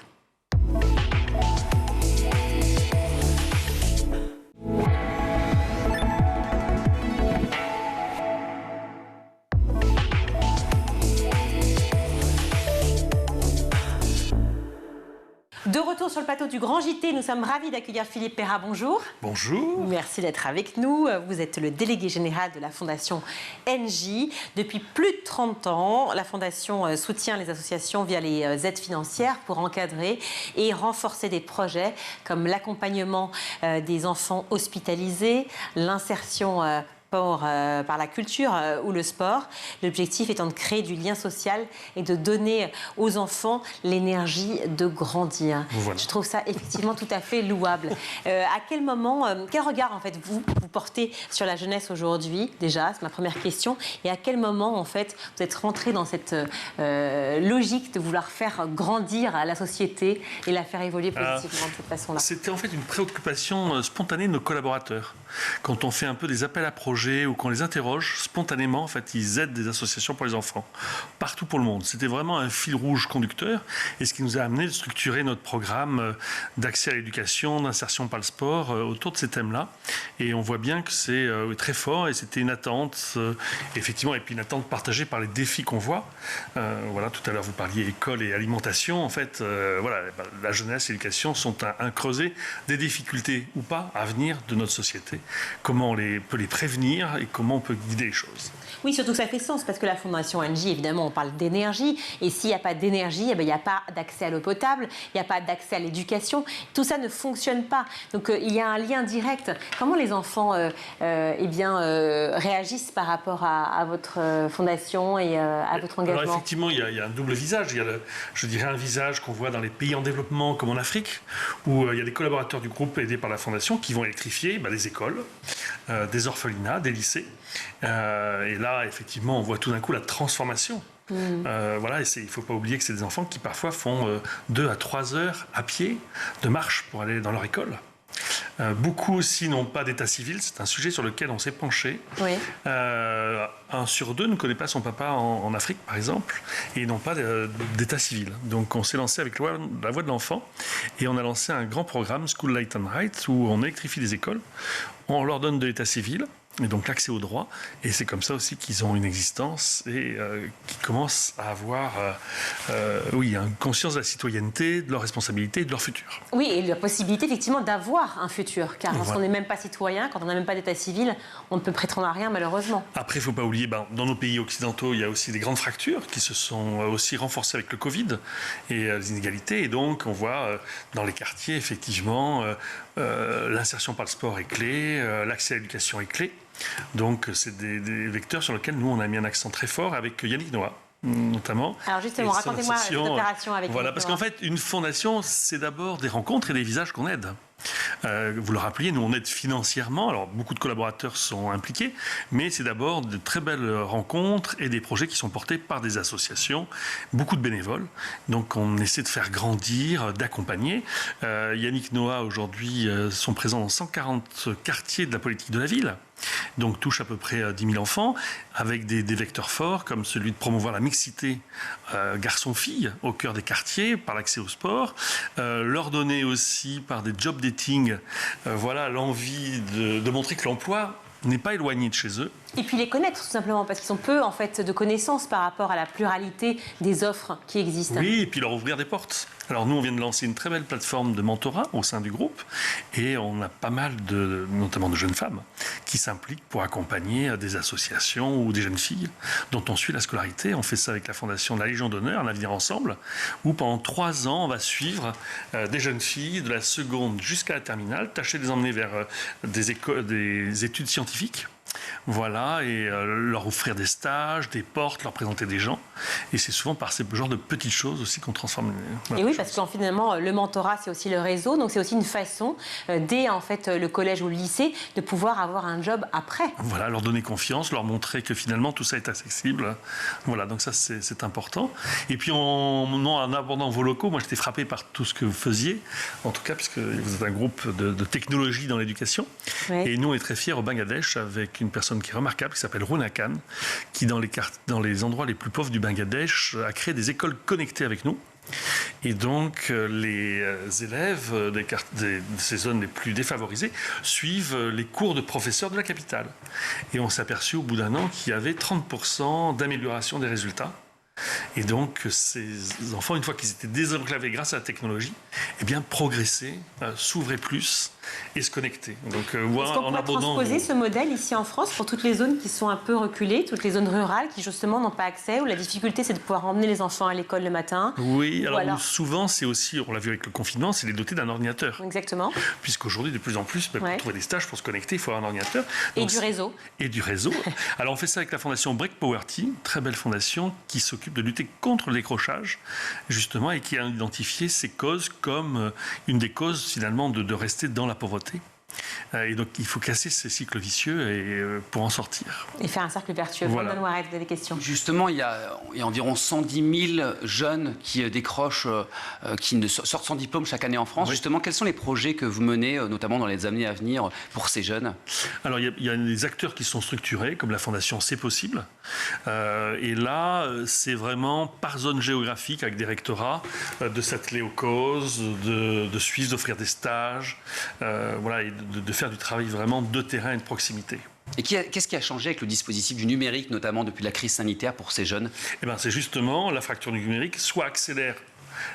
De retour sur le plateau du Grand JT, nous sommes ravis d'accueillir Philippe Perrat. Bonjour. Bonjour. Merci d'être avec nous. Vous êtes le délégué général de la Fondation NJ. Depuis plus de 30 ans, la Fondation soutient les associations via les aides financières pour encadrer et renforcer des projets comme l'accompagnement des enfants hospitalisés, l'insertion par la culture ou le sport. L'objectif étant de créer du lien social et de donner aux enfants l'énergie de grandir. Voilà. Je trouve ça effectivement tout à fait louable. À quel moment, quel regard en fait vous portez sur la jeunesse aujourd'hui déjà, c'est ma première question, et à quel moment en fait vous êtes rentré dans cette logique de vouloir faire grandir la société et la faire évoluer positivement de cette façon-là? C'était en fait une préoccupation spontanée de nos collaborateurs. Quand on fait un peu des appels à projets ou qu'on les interroge, spontanément, en fait, ils aident des associations pour les enfants, partout pour le monde. C'était vraiment un fil rouge conducteur, et ce qui nous a amené de structurer notre programme d'accès à l'éducation, d'insertion par le sport, autour de ces thèmes-là. Et on voit bien que c'est très fort, et c'était une attente, effectivement, et puis une attente partagée par les défis qu'on voit. Voilà, tout à l'heure, vous parliez école et alimentation. En fait, voilà, la jeunesse et l'éducation sont un creuset des difficultés ou pas à venir de notre société. Comment on peut les prévenir et comment on peut guider les choses. Oui, surtout que ça fait sens, parce que la Fondation NJ, évidemment, on parle d'énergie, et s'il n'y a pas d'énergie, il n'y a pas d'accès à l'eau potable, il n'y a pas d'accès à l'éducation, tout ça ne fonctionne pas. Donc il y a un lien direct. Comment les enfants réagissent par rapport à votre fondation et à votre engagement? Alors effectivement, il y a un double visage. Il y a, je dirais, un visage qu'on voit dans les pays en développement, comme en Afrique, où il y a des collaborateurs du groupe aidés par la Fondation qui vont électrifier les écoles, des orphelinats, des lycées. Et là, effectivement, on voit tout d'un coup la transformation. Voilà, et il ne faut pas oublier que c'est des enfants qui parfois font 2 à 3 heures à pied de marche pour aller dans leur école. Beaucoup aussi n'ont pas d'état civil, c'est un sujet sur lequel on s'est penché. Oui. 1 sur 2 ne connaît pas son papa en Afrique, par exemple, et n'ont pas d'état civil. Donc on s'est lancé avec la voix de l'enfant, et on a lancé un grand programme, School Light and Right, où on électrifie les écoles, on leur donne de l'état civil, et donc l'accès aux droits, et c'est comme ça aussi qu'ils ont une existence et qu'ils commencent à avoir une conscience de la citoyenneté, de leur responsabilité et de leur futur. Oui, et la possibilité effectivement d'avoir un futur, car lorsqu'on n'est même pas citoyen, quand on n'a même pas d'état civil, on ne peut prétendre à rien malheureusement. Après, il ne faut pas oublier, dans nos pays occidentaux, il y a aussi des grandes fractures qui se sont aussi renforcées avec le Covid et les inégalités, et donc on voit dans les quartiers effectivement l'insertion par le sport est clé, l'accès à l'éducation est clé. Donc, c'est des vecteurs sur lesquels nous, on a mis un accent très fort avec Yannick Noah, notamment. Alors justement, racontez-moi cette opération avec Voilà, parce qu'en fait, une fondation, c'est d'abord des rencontres et des visages qu'on aide. Vous le rappeliez, nous on aide financièrement, alors beaucoup de collaborateurs sont impliqués, mais c'est d'abord de très belles rencontres et des projets qui sont portés par des associations, beaucoup de bénévoles, donc on essaie de faire grandir, d'accompagner. Yannick Noah aujourd'hui sont présents dans 140 quartiers de la politique de la ville, donc touche à peu près 10 000 enfants, avec des vecteurs forts comme celui de promouvoir la mixité garçons-filles au cœur des quartiers par l'accès au sport, leur donner aussi par des job dating l'envie de montrer que l'emploi n'est pas éloigné de chez eux. Et puis les connaître tout simplement, parce qu'ils ont peu en fait de connaissances par rapport à la pluralité des offres qui existent. Oui, et puis leur ouvrir des portes. Alors nous, on vient de lancer une très belle plateforme de mentorat au sein du groupe, et on a pas mal notamment de jeunes femmes, qui s'impliquent pour accompagner des associations ou des jeunes filles dont on suit la scolarité. On fait ça avec la fondation de la Légion d'honneur, un avenir ensemble, où pendant 3 ans, on va suivre des jeunes filles de la seconde jusqu'à la terminale, tâcher de les emmener vers des études scientifiques. Voilà, et leur offrir des stages, des portes, leur présenter des gens. Et c'est souvent par ce genre de petites choses aussi qu'on transforme et oui, parce que finalement, le mentorat, c'est aussi le réseau. Donc, c'est aussi une façon, dès en fait, le collège ou le lycée, de pouvoir avoir un job après. Voilà, leur donner confiance, leur montrer que finalement, tout ça est accessible. Voilà, donc ça, c'est important. Et puis, en abordant vos locaux, moi, j'étais frappé par tout ce que vous faisiez. En tout cas, puisque vous êtes un groupe de technologie dans l'éducation. Oui. Et nous, on est très fiers au Bangladesh avec une personne qui est remarquable, qui s'appelle Runa Khan, qui dans les endroits les plus pauvres du Bangladesh a créé des écoles connectées avec nous. Et donc les élèves de ces zones les plus défavorisées suivent les cours de professeurs de la capitale. Et on s'est aperçu au bout d'un an qu'il y avait 30% d'amélioration des résultats. Et donc ces enfants, une fois qu'ils étaient désenclavés grâce à la technologie, eh bien progressaient, s'ouvraient plus et se connecter. Donc, est-ce qu'on pourrait transposer ce modèle ici en France pour toutes les zones qui sont un peu reculées, toutes les zones rurales qui justement n'ont pas accès, où la difficulté c'est de pouvoir emmener les enfants à l'école le matin? Oui, alors souvent c'est aussi, on l'a vu avec le confinement, c'est les doter d'un ordinateur. Exactement. Puisqu'aujourd'hui de plus en plus, pour trouver des stages, pour se connecter, il faut avoir un ordinateur. Donc, et du réseau. Et du réseau. Alors on fait ça avec la fondation Break Poverty, très belle fondation qui s'occupe de lutter contre le décrochage, justement, et qui a identifié ces causes comme une des causes finalement de rester dans la pauvreté. Et donc il faut casser ces cycles vicieux pour en sortir. Et faire un cercle vertueux. Voilà. Vous avez des questions. Justement, il y a environ 110 000 jeunes qui décrochent, qui sortent sans diplôme chaque année en France. Oui. Justement, quels sont les projets que vous menez, notamment dans les années à venir, pour ces jeunes? Alors il y a des acteurs qui sont structurés, comme la fondation C'est Possible. Et là, c'est vraiment par zone géographique, avec des rectorats, de s'atteler aux causes, de suivre, d'offrir des stages, et de faire du travail vraiment de terrain et de proximité. Et qu'est-ce qui a changé avec le dispositif du numérique, notamment depuis la crise sanitaire pour ces jeunes? C'est justement la fracture numérique, soit accélère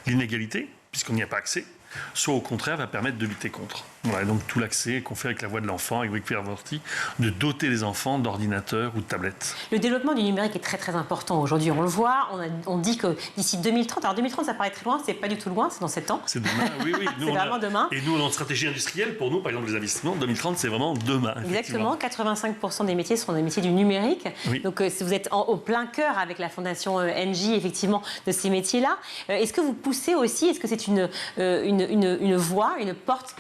l'inégalité, puisqu'on n'y a pas accès, soit au contraire va permettre de lutter contre. Voilà, donc tout l'accès qu'on fait avec la voix de l'enfant, avec Break Poverty, de doter les enfants d'ordinateurs ou de tablettes. Le développement du numérique est très très important aujourd'hui, on le voit, on dit que d'ici 2030, alors 2030 ça paraît très loin, c'est pas du tout loin, c'est dans 7 ans. C'est demain, oui. C'est vraiment demain. Et nous, on a une stratégie industrielle, pour nous, par exemple les investissements, 2030 c'est vraiment demain. Exactement, 85% des métiers seront des métiers du numérique. Oui. Donc si vous êtes au plein cœur avec la fondation NJ, effectivement, de ces métiers-là, est-ce que vous poussez aussi, est-ce que c'est une voie, une porte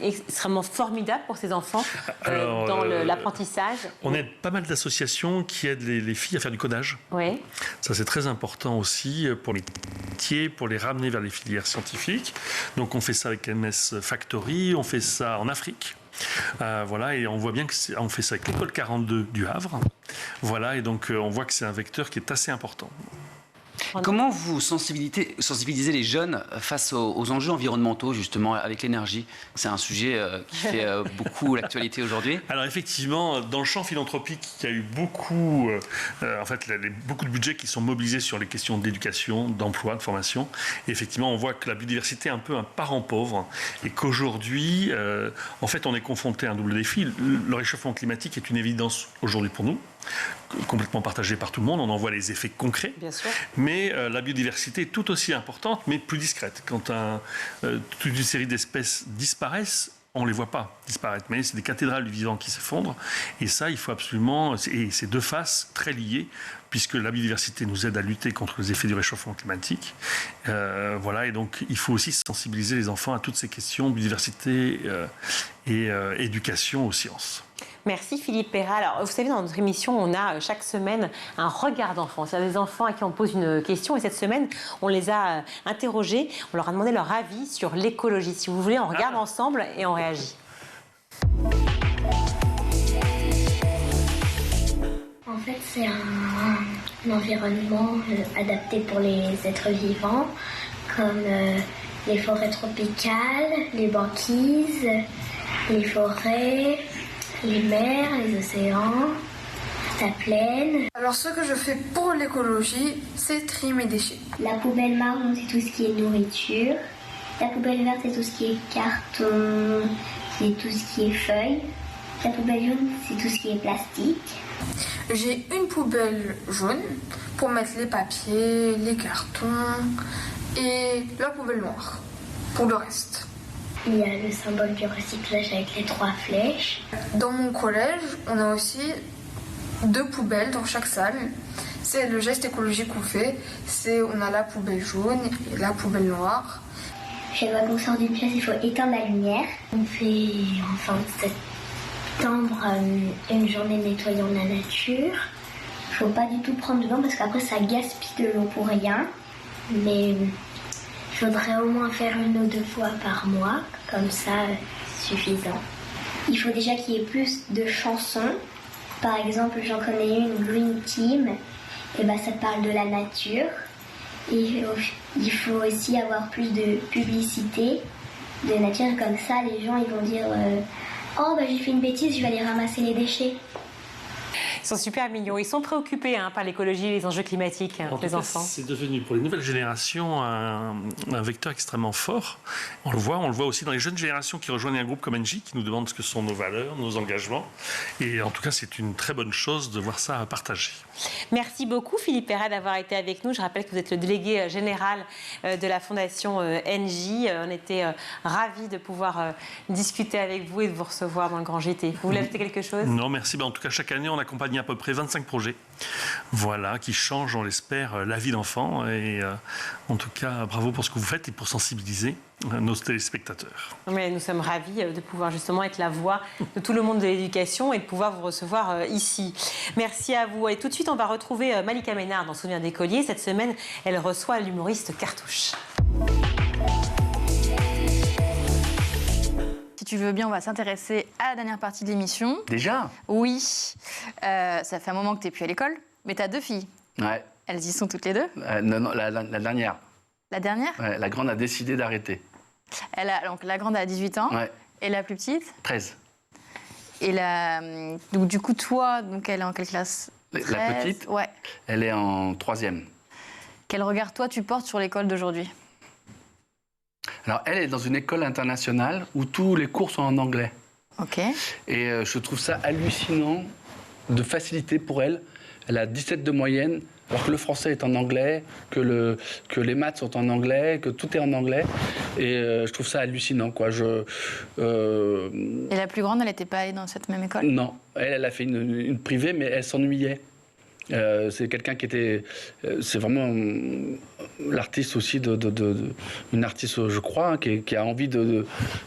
extrêmement formidable pour ces enfants dans l'apprentissage? On aide pas mal d'associations qui aident les filles à faire du codage. Oui. Ça, c'est très important aussi pour les métiers, pour les ramener vers les filières scientifiques. Donc, on fait ça avec MS Factory, on fait ça en Afrique. Et on voit bien qu'on fait ça avec l'école 42 du Havre. Voilà, et donc on voit que c'est un vecteur qui est assez important. Comment vous sensibilisez les jeunes face aux enjeux environnementaux, justement, avec l'énergie? C'est un sujet qui fait beaucoup l'actualité aujourd'hui. Alors effectivement, dans le champ philanthropique, il y a eu beaucoup de budgets qui sont mobilisés sur les questions d'éducation, d'emploi, de formation. Et effectivement, on voit que la biodiversité est un peu un parent pauvre et qu'aujourd'hui, on est confronté à un double défi. Le réchauffement climatique est une évidence aujourd'hui pour nous, complètement partagé par tout le monde, on en voit les effets concrets. Bien sûr. Mais la biodiversité est tout aussi importante, mais plus discrète. Quand toute une série d'espèces disparaissent, on ne les voit pas disparaître, mais c'est des cathédrales du vivant qui s'effondrent. Et ça, il faut absolument... Et c'est deux faces très liées, puisque la biodiversité nous aide à lutter contre les effets du réchauffement climatique. Voilà, et donc il faut aussi sensibiliser les enfants à toutes ces questions, biodiversité et éducation aux sciences. Merci Philippe Perrat. Alors, vous savez, dans notre émission, on a chaque semaine un regard d'enfants. C'est des enfants à qui on pose une question. Et cette semaine, on les a interrogés. On leur a demandé leur avis sur l'écologie. Si vous voulez, on regarde ensemble et on réagit. En fait, c'est un environnement adapté pour les êtres vivants, comme les forêts tropicales, les banquises, les forêts, les mers, les océans, la plaine. Alors ce que je fais pour l'écologie, c'est trier mes déchets. La poubelle marron, c'est tout ce qui est nourriture. La poubelle verte, c'est tout ce qui est carton, c'est tout ce qui est feuilles. La poubelle jaune, c'est tout ce qui est plastique. J'ai une poubelle jaune pour mettre les papiers, les cartons et la poubelle noire pour le reste. Il y a le symbole du recyclage avec les 3 flèches. Dans mon collège, on a aussi 2 poubelles dans chaque salle. C'est le geste écologique qu'on fait. On a la poubelle jaune et la poubelle noire. Chaque fois qu'on sort d'une pièce, il faut éteindre la lumière. On fait en fin de septembre une journée nettoyant la nature. Il faut pas du tout prendre de l'eau parce qu'après ça gaspille de l'eau pour rien. Mais il faudrait au moins faire 1 ou 2 fois par mois, comme ça, suffisant. Il faut déjà qu'il y ait plus de chansons. Par exemple, j'en connais une, Green Team, et ça parle de la nature. Et il faut aussi avoir plus de publicité de nature, comme ça les gens ils vont dire oh j'ai fait une bêtise, je vais aller ramasser les déchets. Ils sont super mignons. Ils sont préoccupés par l'écologie et les enjeux climatiques, les enfants. C'est devenu pour les nouvelles générations un vecteur extrêmement fort. On le voit aussi dans les jeunes générations qui rejoignent un groupe comme NJ, qui nous demandent ce que sont nos valeurs, nos engagements. Et en tout cas, c'est une très bonne chose de voir ça partagé. Merci beaucoup Philippe Perrat d'avoir été avec nous. Je rappelle que vous êtes le délégué général de la Fondation NJ. On était ravis de pouvoir discuter avec vous et de vous recevoir dans le Grand JT. Vous voulez ajouter quelque chose ? Non, merci. En tout cas, chaque année, on accompagne à peu près 25 projets qui changent, on l'espère, la vie d'enfants. Et en tout cas, bravo pour ce que vous faites et pour sensibiliser nos téléspectateurs. Mais nous sommes ravis de pouvoir justement être la voix de tout le monde de l'éducation et de pouvoir vous recevoir ici. Merci à vous. Et tout de suite, on va retrouver Malika Ménard dans Souvenirs d'écolier. Cette semaine, elle reçoit l'humoriste Cartouche. Si tu veux bien, on va s'intéresser à la dernière partie de l'émission. Déjà ? Oui. Ça fait un moment que tu n'es plus à l'école, mais tu as 2 filles. Ouais. Elles y sont toutes les 2 ? Non, la dernière. La dernière ? Ouais, la grande a décidé d'arrêter. Donc la grande a 18 ans. Ouais. Et la plus petite ? 13. Et donc du coup, toi, elle est en quelle classe ? 13, la petite, ouais. Elle est en 3e. Quel regard, toi, tu portes sur l'école d'aujourd'hui ? Alors, elle est dans une école internationale où tous les cours sont en anglais. Ok. Et je trouve ça hallucinant de facilité pour elle. Elle a 17 de moyenne, alors que le français est en anglais, que les maths sont en anglais, que tout est en anglais. Et je trouve ça hallucinant, quoi. Et la plus grande, elle n'était pas allée dans cette même école ? Non, elle a fait une privée, mais elle s'ennuyait. C'est quelqu'un qui était... c'est vraiment l'artiste aussi, une artiste, je crois, qui a envie de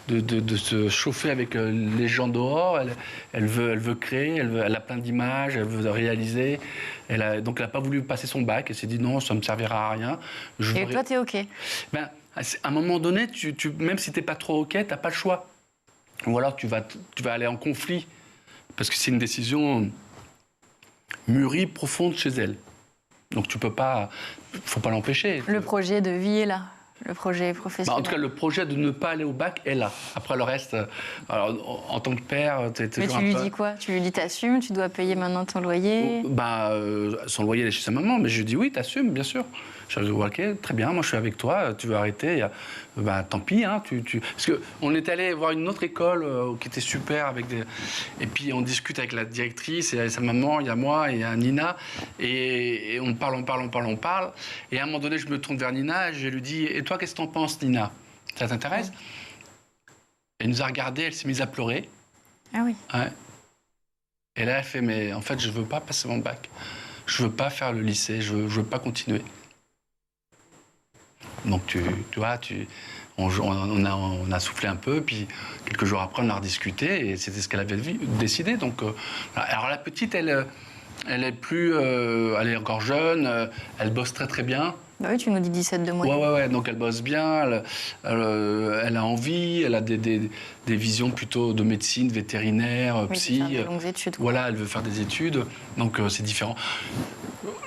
se chauffer avec les gens dehors. Elle veut créer, elle a plein d'images, elle veut réaliser. Donc elle n'a pas voulu passer son bac. Elle s'est dit non, ça ne me servira à rien. Et toi, t'es OK ? À un moment donné, même si tu n'es pas trop OK, tu n'as pas le choix. Ou alors tu vas aller en conflit. Parce que c'est une décision... mûrie, profonde chez elle. Donc tu peux pas... faut pas l'empêcher. Le projet de vie est là, le projet professionnel. En tout cas, le projet de ne pas aller au bac est là. Après, le reste... Alors, en tant que père, tu es toujours Mais tu lui dis quoi ? Tu lui dis t'assumes, tu dois payer maintenant ton loyer ? Son loyer, elle est chez sa maman, mais je lui dis oui, t'assumes, bien sûr. Je lui dis ok, très bien, moi je suis avec toi, tu veux arrêter, tant pis. Hein, Parce qu'on est allé voir une autre école qui était super, et puis on discute avec la directrice, et sa maman, il y a moi, et il y a Nina, et on parle. Et à un moment donné, je me tourne vers Nina, et je lui dis, et toi, qu'est-ce que t'en penses, Nina ? Ça t'intéresse ? Elle nous a regardés, elle s'est mise à pleurer. Ah oui. Ouais. Et là, elle fait, mais en fait, je veux pas passer mon bac. Je veux pas faire le lycée, je veux pas continuer. Donc, tu vois, on a soufflé un peu, puis quelques jours après, on a rediscuté, et c'était ce qu'elle avait décidé. Donc, alors, la petite, elle est encore jeune, elle bosse très très bien. Bah oui, tu nous dis 17 de moyenne. Ouais, donc elle bosse bien, elle a envie, elle a des visions plutôt de médecine, vétérinaire, psy. Faire des longues études. Voilà, elle veut faire des études, donc c'est différent.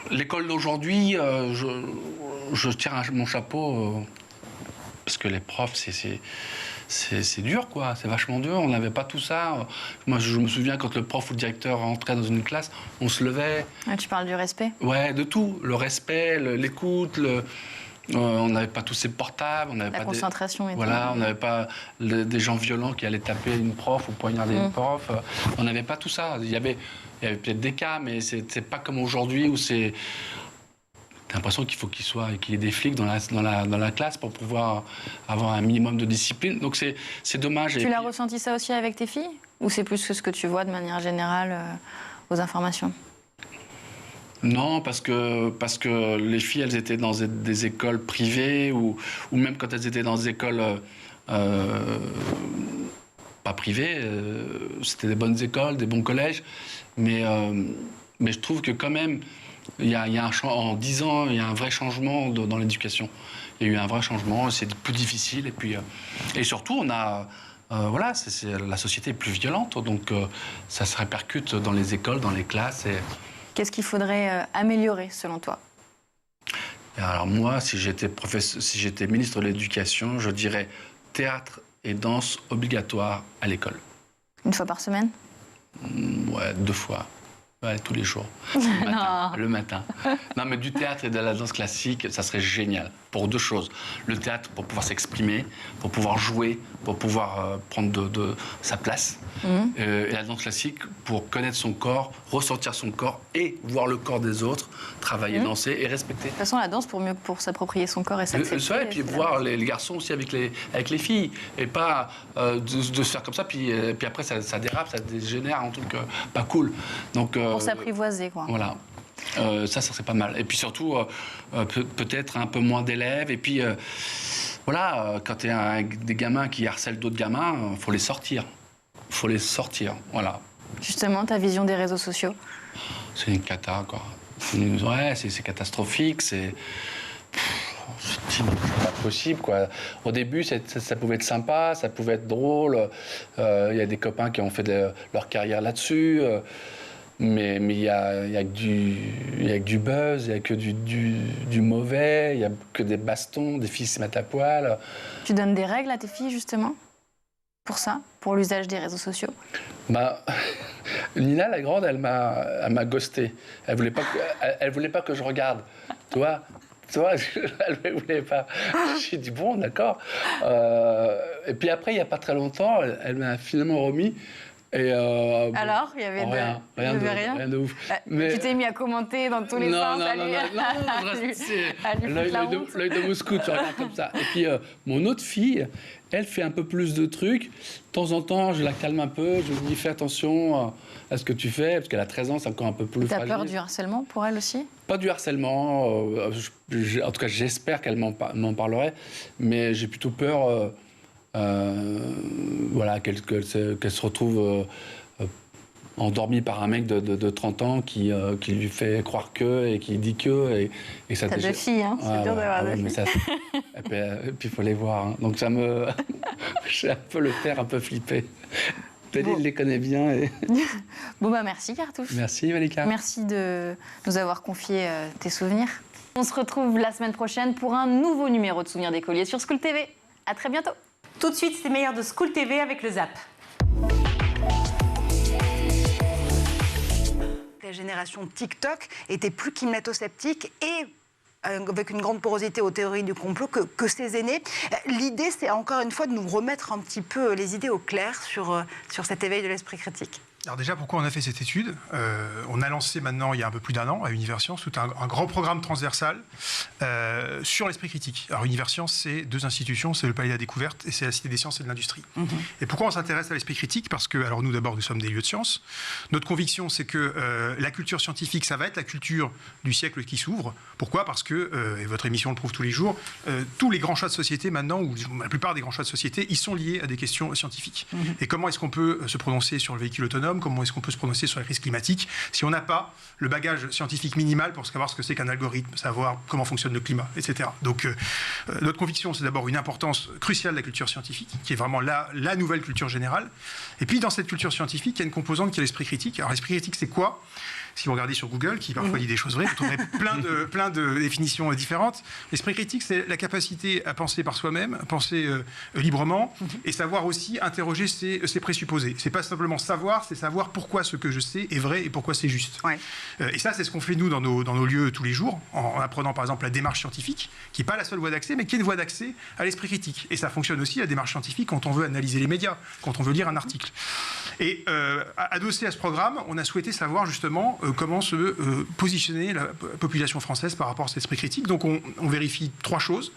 L'école d'aujourd'hui, je tire mon chapeau, parce que les profs, c'est dur, quoi. C'est vachement dur. On n'avait pas tout ça. Moi, je me souviens quand le prof ou le directeur rentrait dans une classe, on se levait. Ah, tu parles du respect? Ouais, de tout. Le respect, l'écoute, on n'avait pas tous ces portables. On n'avait la pas concentration. Voilà, on n'avait pas des gens violents qui allaient taper une prof ou poignarder une prof. On n'avait pas tout ça. Il y avait peut-être des cas, mais c'est pas comme aujourd'hui où c'est... T'as l'impression qu'il faut qu'il y ait des flics dans la classe pour pouvoir avoir un minimum de discipline. Donc c'est dommage. Tu l'as ressenti ça aussi avec tes filles? Ou c'est plus que ce que tu vois de manière générale aux informations? Non, parce que les filles, elles étaient dans des écoles privées ou même quand elles étaient dans des écoles pas privées, c'était des bonnes écoles, des bons collèges. Mais je trouve que quand même, en 10 ans, il y a un vrai changement dans l'éducation. Il y a eu un vrai changement, c'est plus difficile. Et surtout, on a... voilà, la société est plus violente, donc ça se répercute dans les écoles, dans les classes. Qu'est-ce qu'il faudrait améliorer, selon toi? Alors moi, si j'étais ministre de l'Éducation, je dirais théâtre et danse obligatoire à l'école. Une fois par semaine? Ouais, 2 fois. Ouais, tous les jours. Le matin. Non, mais du théâtre et de la danse classique, ça serait génial. Pour 2 choses. Le théâtre, pour pouvoir s'exprimer, pour pouvoir jouer, pour pouvoir prendre de sa place. Et la danse classique, pour connaître son corps, ressentir son corps et voir le corps des autres, travailler, danser et respecter. De toute façon, la danse, pour s'approprier son corps et s'accepter. Et puis voir les garçons aussi avec les filles. Et pas de se faire comme ça, puis après ça dérape, ça dégénère, un truc pas cool. Donc, pour s'apprivoiser, quoi. Voilà. Ça serait pas mal. Et puis surtout, peut-être un peu moins d'élèves. Et puis, voilà, quand il y a des gamins qui harcèlent d'autres gamins, faut les sortir. Faut les sortir, voilà. Justement, ta vision des réseaux sociaux? C'est une cata, quoi. Ouais, c'est catastrophique, c'est pas possible, quoi. Au début, ça pouvait être sympa, ça pouvait être drôle. Il y a des copains qui ont fait leur carrière là-dessus. Mais il y a que du buzz, il y a que du mauvais, il y a que des bastons, des filles se mettent à poil. Tu donnes des règles à tes filles, justement, pour ça, pour l'usage des réseaux sociaux? Bah, Nina, la grande, elle m'a ghosté. Elle voulait pas que je regarde, tu vois, elle ne voulait pas. J'ai dit bon, d'accord. Et puis après, il n'y a pas très longtemps, elle m'a finalement remis. Et alors, il y avait rien de ouf. Mais... Tu t'es mis à commenter dans tous les sens. L'œil de Moscou, tu regardes comme ça. Et puis, mon autre fille, elle fait un peu plus de trucs. De temps en temps, je la calme un peu. Je lui dis, fais attention à ce que tu fais, parce qu'elle a 13 ans, c'est encore un peu plus fragile. T'as peur du harcèlement pour elle aussi? Pas du harcèlement. En tout cas, j'espère qu'elle m'en parlerait. Mais j'ai plutôt peur... voilà, qu'elle se retrouve endormie par un mec de 30 ans qui lui fait croire que et qui dit que. Et ça. T'as 2 filles, hein, c'est dur d'avoir 2 filles. Et puis il faut les voir. Hein. Donc ça me. J'ai un peu le père un peu flippé. Pelé les connaît bien. Bon, bah merci, Cartouche. Merci, Malika. Merci de nous avoir confié tes souvenirs. On se retrouve la semaine prochaine pour un nouveau numéro de Souvenirs d'écoliers sur School TV. À très bientôt. Tout de suite, c'est meilleur de School TV avec le Zap. La génération TikTok était plus climato-sceptique et avec une grande porosité aux théories du complot que ses aînés. L'idée, c'est encore une fois de nous remettre un petit peu les idées au clair sur cet éveil de l'esprit critique. Alors déjà, pourquoi on a fait cette étude? On a lancé maintenant, il y a un peu plus d'1 an, à Universcience, tout un grand programme transversal sur l'esprit critique. Alors Universcience, c'est 2 institutions, c'est le Palais de la Découverte et c'est la Cité des Sciences et de l'Industrie. Et pourquoi on s'intéresse à l'esprit critique? Parce que, alors nous d'abord, nous sommes des lieux de science. Notre conviction, c'est que la culture scientifique, ça va être la culture du siècle qui s'ouvre. Pourquoi? Parce que, et votre émission le prouve tous les jours, tous les grands choix de société maintenant, ou la plupart des grands choix de société, ils sont liés à des questions scientifiques. Et comment est-ce qu'on peut se prononcer sur le véhicule autonome? Comment est-ce qu'on peut se prononcer sur la crise climatique si on n'a pas le bagage scientifique minimal pour savoir ce que c'est qu'un algorithme, savoir comment fonctionne le climat, etc. Donc notre conviction, c'est d'abord une importance cruciale de la culture scientifique, qui est vraiment la nouvelle culture générale. Et puis dans cette culture scientifique, il y a une composante qui est l'esprit critique. Alors l'esprit critique, c'est quoi? Si vous regardez sur Google, qui parfois dit des choses vraies, vous trouverez plein de définitions différentes. L'esprit critique, c'est la capacité à penser par soi-même, à penser librement, et savoir aussi interroger ses présupposés. C'est pas simplement savoir, c'est savoir pourquoi ce que je sais est vrai et pourquoi c'est juste. Ouais. Et ça, c'est ce qu'on fait nous dans nos lieux tous les jours, en apprenant par exemple la démarche scientifique, qui n'est pas la seule voie d'accès, mais qui est une voie d'accès à l'esprit critique. Et ça fonctionne aussi, la démarche scientifique, quand on veut analyser les médias, quand on veut lire un article. Et adossé à ce programme, on a souhaité savoir justement comment se positionner la population française par rapport à cet esprit critique. Donc on vérifie 3 choses.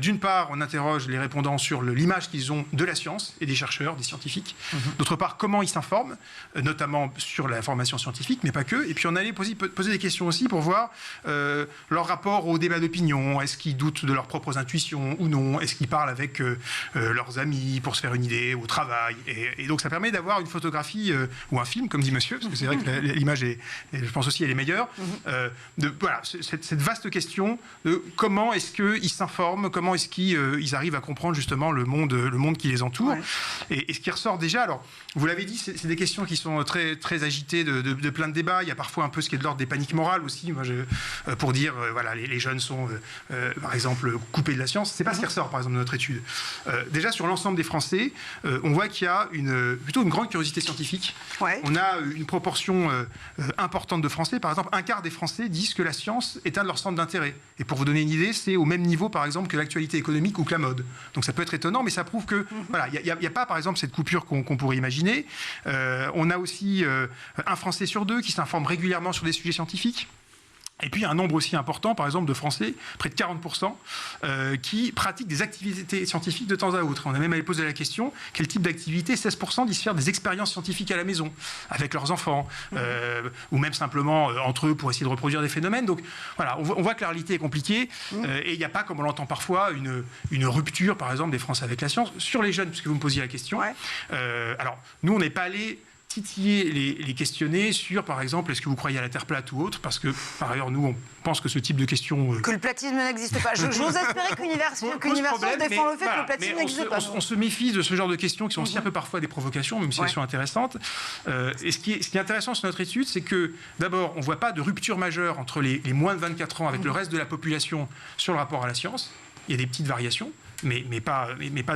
D'une part, on interroge les répondants sur l'image qu'ils ont de la science et des chercheurs, des scientifiques. D'autre part, comment ils s'informent, notamment sur l'information scientifique, mais pas que. Et puis on allait poser des questions aussi pour voir leur rapport au débat d'opinion. Est-ce qu'ils doutent de leurs propres intuitions ou non? Est-ce qu'ils parlent avec leurs amis pour se faire une idée au travail? Et donc ça permet d'avoir une photographie ou un film, comme dit monsieur, parce que c'est vrai que l'image est, je pense aussi, elle est meilleure. Voilà, cette vaste question de comment est-ce qu'ils s'informent, comment est-ce qu'ils arrivent à comprendre justement le monde qui les entoure. Ouais. Et ce qui ressort déjà, alors vous l'avez dit, c'est des questions qui sont très, très agitées de plein de débats. Il y a parfois un peu ce qui est de l'ordre des paniques morales aussi, pour dire, voilà, les jeunes sont, par exemple, coupés de la science. C'est pas ce qui ressort, par exemple, de notre étude. Déjà, sur l'ensemble des Français, on voit qu'il y a plutôt une grande curiosité scientifique. Ouais. On a une proportion importante de Français. Par exemple, un quart des Français disent que la science est un de leurs centres d'intérêt. Et pour vous donner une idée, c'est au même niveau, par exemple, que l'actualité économique ou que la mode. Donc ça peut être étonnant, mais ça prouve que voilà, il n'y a pas, par exemple, cette coupure qu'on pourrait imaginer. On a aussi un Français sur 2 qui s'informe régulièrement sur des sujets scientifiques. Et puis un nombre aussi important, par exemple, de Français, près de 40%, qui pratiquent des activités scientifiques de temps à autre. On a même allé poser la question, quel type d'activité? 16% disent faire des expériences scientifiques à la maison, avec leurs enfants, ou même simplement entre eux pour essayer de reproduire des phénomènes. Donc voilà, on voit que la réalité est compliquée, et il n'y a pas, comme on l'entend parfois, une rupture, par exemple, des Français avec la science. Sur les jeunes, puisque vous me posiez la question, alors nous, on n'est pas allé titiller les questionner sur, par exemple, est-ce que vous croyez à la Terre plate ou autre, parce que, par ailleurs, nous, on pense que ce type de questions... Que le platisme n'existe pas. J'ose espérer qu'Universcience défend le fait que le platisme n'existe pas. On se méfie de ce genre de questions qui sont aussi un peu parfois des provocations, même si elles sont intéressantes. Et ce qui est intéressant sur notre étude, c'est que, d'abord, on ne voit pas de rupture majeure entre les moins de 24 ans avec le reste de la population sur le rapport à la science. Il y a des petites variations. Mais pas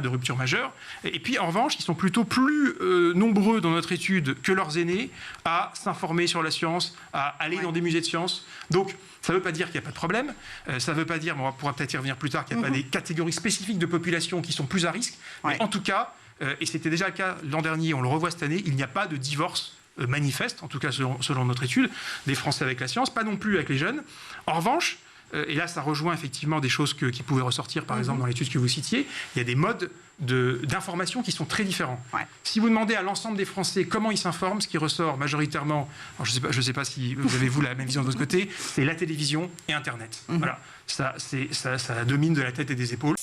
de rupture majeure. Et puis, en revanche, ils sont plutôt plus nombreux dans notre étude que leurs aînés à s'informer sur la science, à aller dans des musées de sciences. Donc, ça ne veut pas dire qu'il n'y a pas de problème. Ça ne veut pas dire, on pourra peut-être y revenir plus tard, qu'il n'y a pas des catégories spécifiques de population qui sont plus à risque. Mais en tout cas, et c'était déjà le cas l'an dernier, on le revoit cette année, il n'y a pas de divorce manifeste, en tout cas selon notre étude, des Français avec la science, pas non plus avec les jeunes. En revanche, et là, ça rejoint effectivement des choses qui pouvaient ressortir, par exemple, dans l'étude que vous citiez. Il y a des modes d'information qui sont très différents. Si vous demandez à l'ensemble des Français comment ils s'informent, ce qui ressort majoritairement, alors je ne sais pas si vous avez, vous, la même vision de votre côté, c'est la télévision et Internet. Voilà. Ça domine de la tête et des épaules.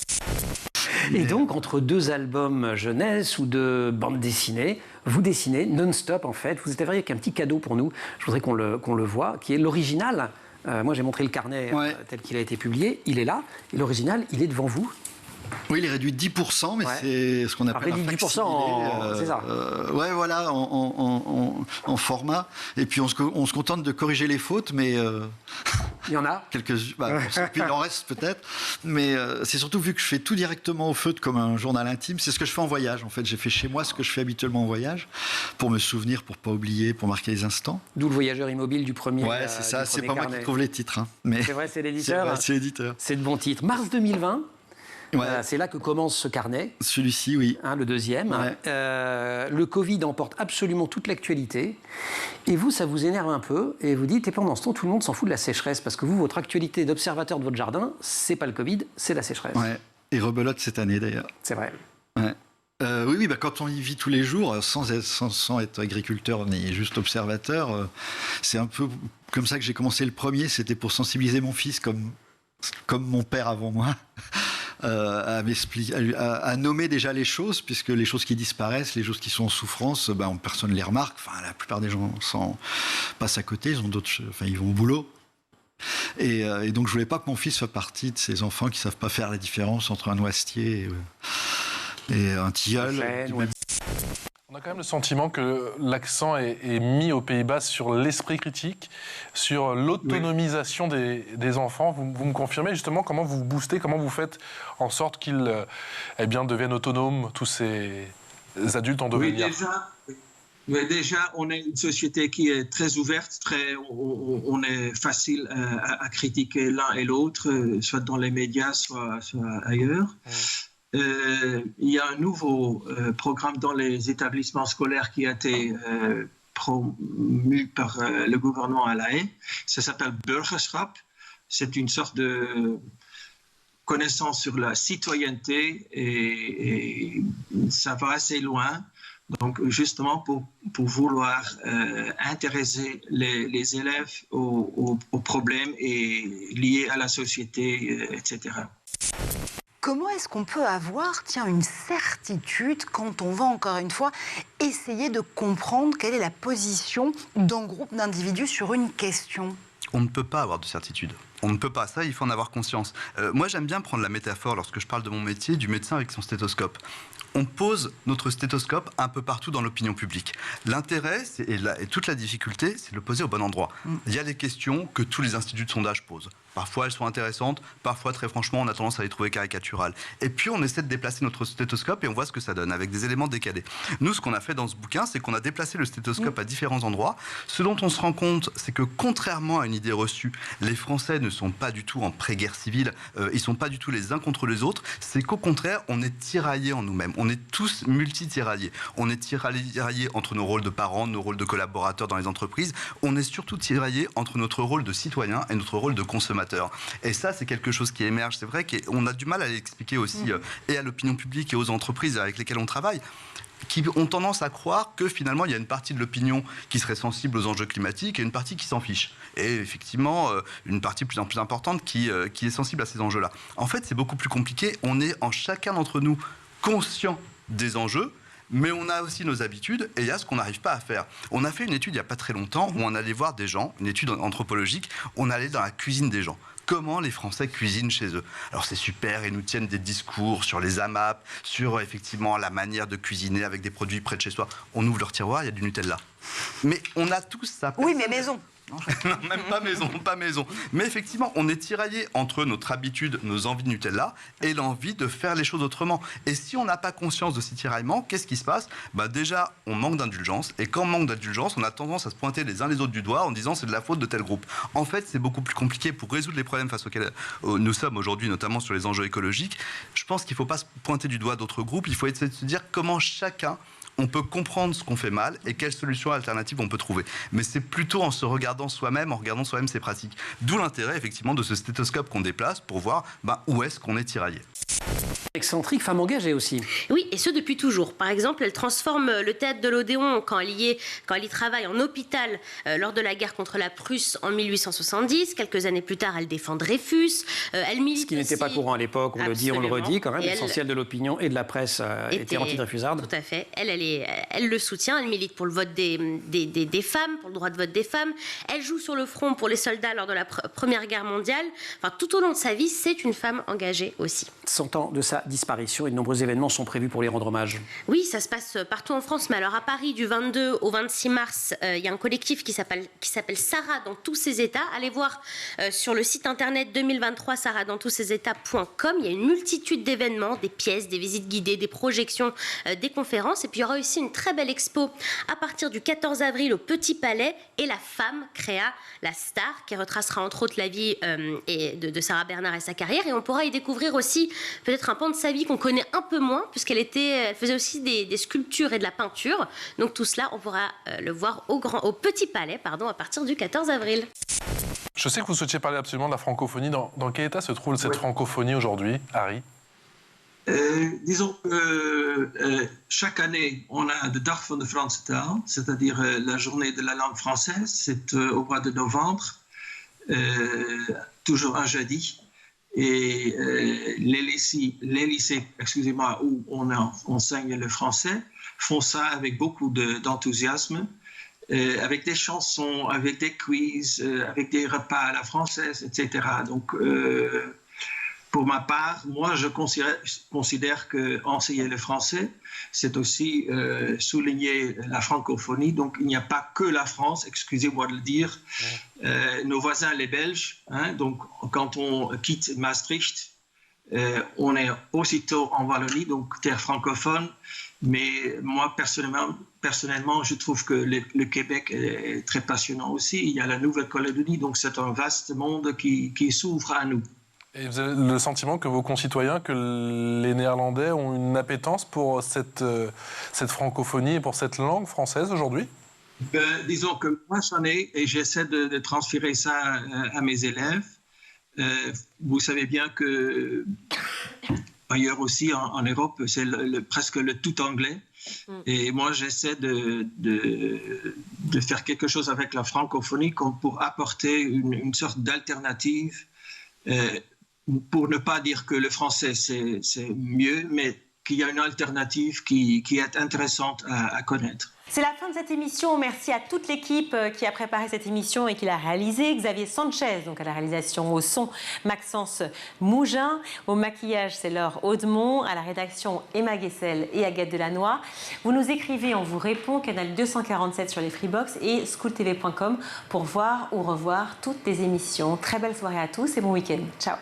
Et donc, entre 2 albums jeunesse ou 2 bandes dessinées, vous dessinez non-stop, en fait. Vous êtes arrivé avec un petit cadeau pour nous, je voudrais qu'on le voit, qui est l'original. Moi, j'ai montré le carnet tel qu'il a été publié. Il est là. Et l'original, il est devant vous. Oui, il est réduit de 10%, mais c'est ce qu'on appelle un facsimilé. C'est ça. Ouais, voilà, en format. Et puis, on se contente de corriger les fautes, mais... il y en a quelques-unes. Puis il en reste peut-être. Mais c'est surtout vu que je fais tout directement au feutre comme un journal intime. C'est ce que je fais en voyage, en fait. J'ai fait chez moi ce que je fais habituellement en voyage, pour me souvenir, pour ne pas oublier, pour marquer les instants. D'où le voyageur immobile du premier. Ouais, c'est ça. C'est pas moi qui trouve les titres. Hein. Mais c'est vrai, c'est l'éditeur. C'est l'éditeur. C'est de bons titres. Mars 2020. C'est là que commence ce carnet. Celui-ci, oui. Le deuxième. Ouais. Le Covid emporte absolument toute l'actualité. Et vous, ça vous énerve un peu. Et vous dites, et pendant ce temps, tout le monde s'en fout de la sécheresse. Parce que vous, votre actualité d'observateur de votre jardin, c'est pas le Covid, c'est la sécheresse. Ouais. Et rebelote cette année, d'ailleurs. C'est vrai. Ouais. Oui, quand on y vit tous les jours, sans être agriculteur ni juste observateur, c'est un peu comme ça que j'ai commencé le premier. C'était pour sensibiliser mon fils, comme mon père avant moi, à nommer déjà les choses, puisque les choses qui disparaissent, les choses qui sont en souffrance, personne ne les remarque. Enfin, la plupart des gens passent à côté, ils vont au boulot. Et donc je voulais pas que mon fils soit partie de ces enfants qui savent pas faire la différence entre un noisetier et un tilleul. On a quand même le sentiment que l'accent est mis aux Pays-Bas sur l'esprit critique, sur l'autonomisation des enfants. Vous me confirmez justement comment vous boostez, comment vous faites en sorte qu'ils deviennent autonomes, tous ces adultes en devenir? Oui, déjà, on est une société qui est très ouverte, on est facile à critiquer l'un et l'autre, soit dans les médias, soit ailleurs. Il y a un nouveau programme dans les établissements scolaires qui a été promu par le gouvernement à La Haye. Ça s'appelle Burgerschap. C'est une sorte de connaissance sur la citoyenneté et ça va assez loin. Donc, justement, pour vouloir intéresser les élèves aux problèmes liés à la société, etc. Comment est-ce qu'on peut avoir, une certitude quand on va, encore une fois, essayer de comprendre quelle est la position d'un groupe d'individus sur une question ? On ne peut pas avoir de certitude. On ne peut pas. Ça, il faut en avoir conscience. Moi, j'aime bien prendre la métaphore, lorsque je parle de mon métier, du médecin avec son stéthoscope. On pose notre stéthoscope un peu partout dans l'opinion publique. L'intérêt, et toute la difficulté, c'est de le poser au bon endroit. Il y a des questions que tous les instituts de sondage posent. Parfois, elles sont intéressantes. Parfois, très franchement, on a tendance à les trouver caricaturales. Et puis, on essaie de déplacer notre stéthoscope et on voit ce que ça donne, avec des éléments décalés. Nous, ce qu'on a fait dans ce bouquin, c'est qu'on a déplacé le stéthoscope à différents endroits. Ce dont on se rend compte, c'est que contrairement à une idée reçue, les Français ne sont pas du tout en pré-guerre civile. Ils ne sont pas du tout les uns contre les autres. C'est qu'au contraire, on est tiraillés en nous-mêmes. On est tous multi-tiraillés. On est tiraillés entre nos rôles de parents, nos rôles de collaborateurs dans les entreprises. On est surtout tiraillés entre notre rôle de citoyen et notre rôle de consommateur. Et ça, c'est quelque chose qui émerge. C'est vrai qu'on a du mal à l'expliquer aussi, et à l'opinion publique et aux entreprises avec lesquelles on travaille, qui ont tendance à croire que finalement il y a une partie de l'opinion qui serait sensible aux enjeux climatiques et une partie qui s'en fiche. Et effectivement, une partie de plus en plus importante qui est sensible à ces enjeux-là. En fait, c'est beaucoup plus compliqué. On est en chacun d'entre nous conscient des enjeux, mais on a aussi nos habitudes et il y a ce qu'on n'arrive pas à faire. On a fait une étude il n'y a pas très longtemps où on allait voir des gens, une étude anthropologique, on allait dans la cuisine des gens. Comment les Français cuisinent chez eux. Alors c'est super, ils nous tiennent des discours sur les AMAP, sur effectivement la manière de cuisiner avec des produits près de chez soi. On ouvre leur tiroir, il y a du Nutella. Mais on a tous ça. Oui, mais maison. Non, même pas maison. Mais effectivement, on est tiraillé entre notre habitude, nos envies de Nutella et l'envie de faire les choses autrement. Et si on n'a pas conscience de ces tiraillements, qu'est-ce qui se passe ? Déjà, on manque d'indulgence. Et quand on manque d'indulgence, on a tendance à se pointer les uns les autres du doigt en disant c'est de la faute de tel groupe. En fait, c'est beaucoup plus compliqué pour résoudre les problèmes face auxquels nous sommes aujourd'hui, notamment sur les enjeux écologiques. Je pense qu'il ne faut pas se pointer du doigt d'autres groupes. Il faut essayer de se dire comment chacun on peut comprendre ce qu'on fait mal et quelles solutions alternatives on peut trouver. Mais c'est plutôt en se regardant soi-même, en regardant soi-même ses pratiques. D'où l'intérêt, effectivement, de ce stéthoscope qu'on déplace pour voir où est-ce qu'on est tiraillé. Excentrique, femme engagée aussi. Oui, et ce depuis toujours. Par exemple, elle transforme le théâtre de l'Odéon quand elle y travaille en hôpital lors de la guerre contre la Prusse en 1870. Quelques années plus telle défend Dreyfus. Elle milite ce qui n'était pas courant à l'époque, on le dit, on le redit quand même. L'essentiel de l'opinion et de la presse était anti-dreyfusarde. Tout à fait. Elle le soutient, elle milite pour le vote des femmes, pour le droit de vote des femmes. Elle joue sur le front pour les soldats lors de la Première Guerre mondiale. Enfin, tout au long de sa vie, c'est une femme engagée aussi. 100 ans de sa disparition et de nombreux événements sont prévus pour les rendre hommage. Oui, ça se passe partout en France, mais alors à Paris, du 22 au 26 mars, il y a un collectif qui s'appelle Sarah dans tous ses états. Allez voir sur le site internet 2023 sarahdanstousssesétats.com. Il y a une multitude d'événements, des pièces, des visites guidées, des projections, des conférences. Et puis il y aura aussi une très belle expo à partir du 14 avril au Petit Palais. Et la femme créa la star, qui retracera entre autres la vie de Sarah Bernhardt et sa carrière. Et on pourra y découvrir aussi peut-être un pan de sa vie qu'on connaît un peu moins, puisqu'elle faisait aussi des sculptures et de la peinture. Donc tout cela, on pourra le voir au Petit Palais, à partir du 14 avril. Je sais que vous souhaitiez parler absolument de la francophonie. Dans quel état se trouve cette francophonie aujourd'hui, Harry? Disons que chaque année, on a de Dag van de Franse Taal, c'est-à-dire la journée de la langue française. C'est au mois de novembre, toujours un jeudi. Et les lycées, excusez-moi, où on enseigne le français, font ça avec beaucoup d'enthousiasme, avec des chansons, avec des quiz, avec des repas à la française, etc. Donc, pour ma part, moi, je considère qu'enseigner le français, c'est aussi souligner la francophonie. Donc, il n'y a pas que la France, excusez-moi de le dire. Nos voisins, les Belges, donc quand on quitte Maastricht, on est aussitôt en Wallonie, donc terre francophone. Mais moi, personnellement, je trouve que le Québec est très passionnant aussi. Il y a la Nouvelle-Calédonie, donc c'est un vaste monde qui s'ouvre à nous. Et vous avez le sentiment que vos concitoyens, que les Néerlandais ont une appétence pour cette francophonie et pour cette langue française aujourd'hui? Disons que moi, j'en ai et j'essaie de transférer ça à mes élèves. Vous savez bien que ailleurs aussi en Europe, c'est presque le tout anglais. Et moi, j'essaie de faire quelque chose avec la francophonie pour apporter une sorte d'alternative. Pour ne pas dire que le français c'est mieux, mais qu'il y a une alternative qui est intéressante à connaître. C'est la fin de cette émission. Merci à toute l'équipe qui a préparé cette émission et qui l'a réalisée. Xavier Sanchez, donc à la réalisation, au son, Maxence Mougin. Au maquillage, c'est Laure Audemont. À la rédaction, Emma Guessel et Agathe Delannoy. Vous nous écrivez, on vous répond. Canal 247 sur les Freebox et schooltv.com pour voir ou revoir toutes les émissions. Très belle soirée à tous et bon week-end. Ciao.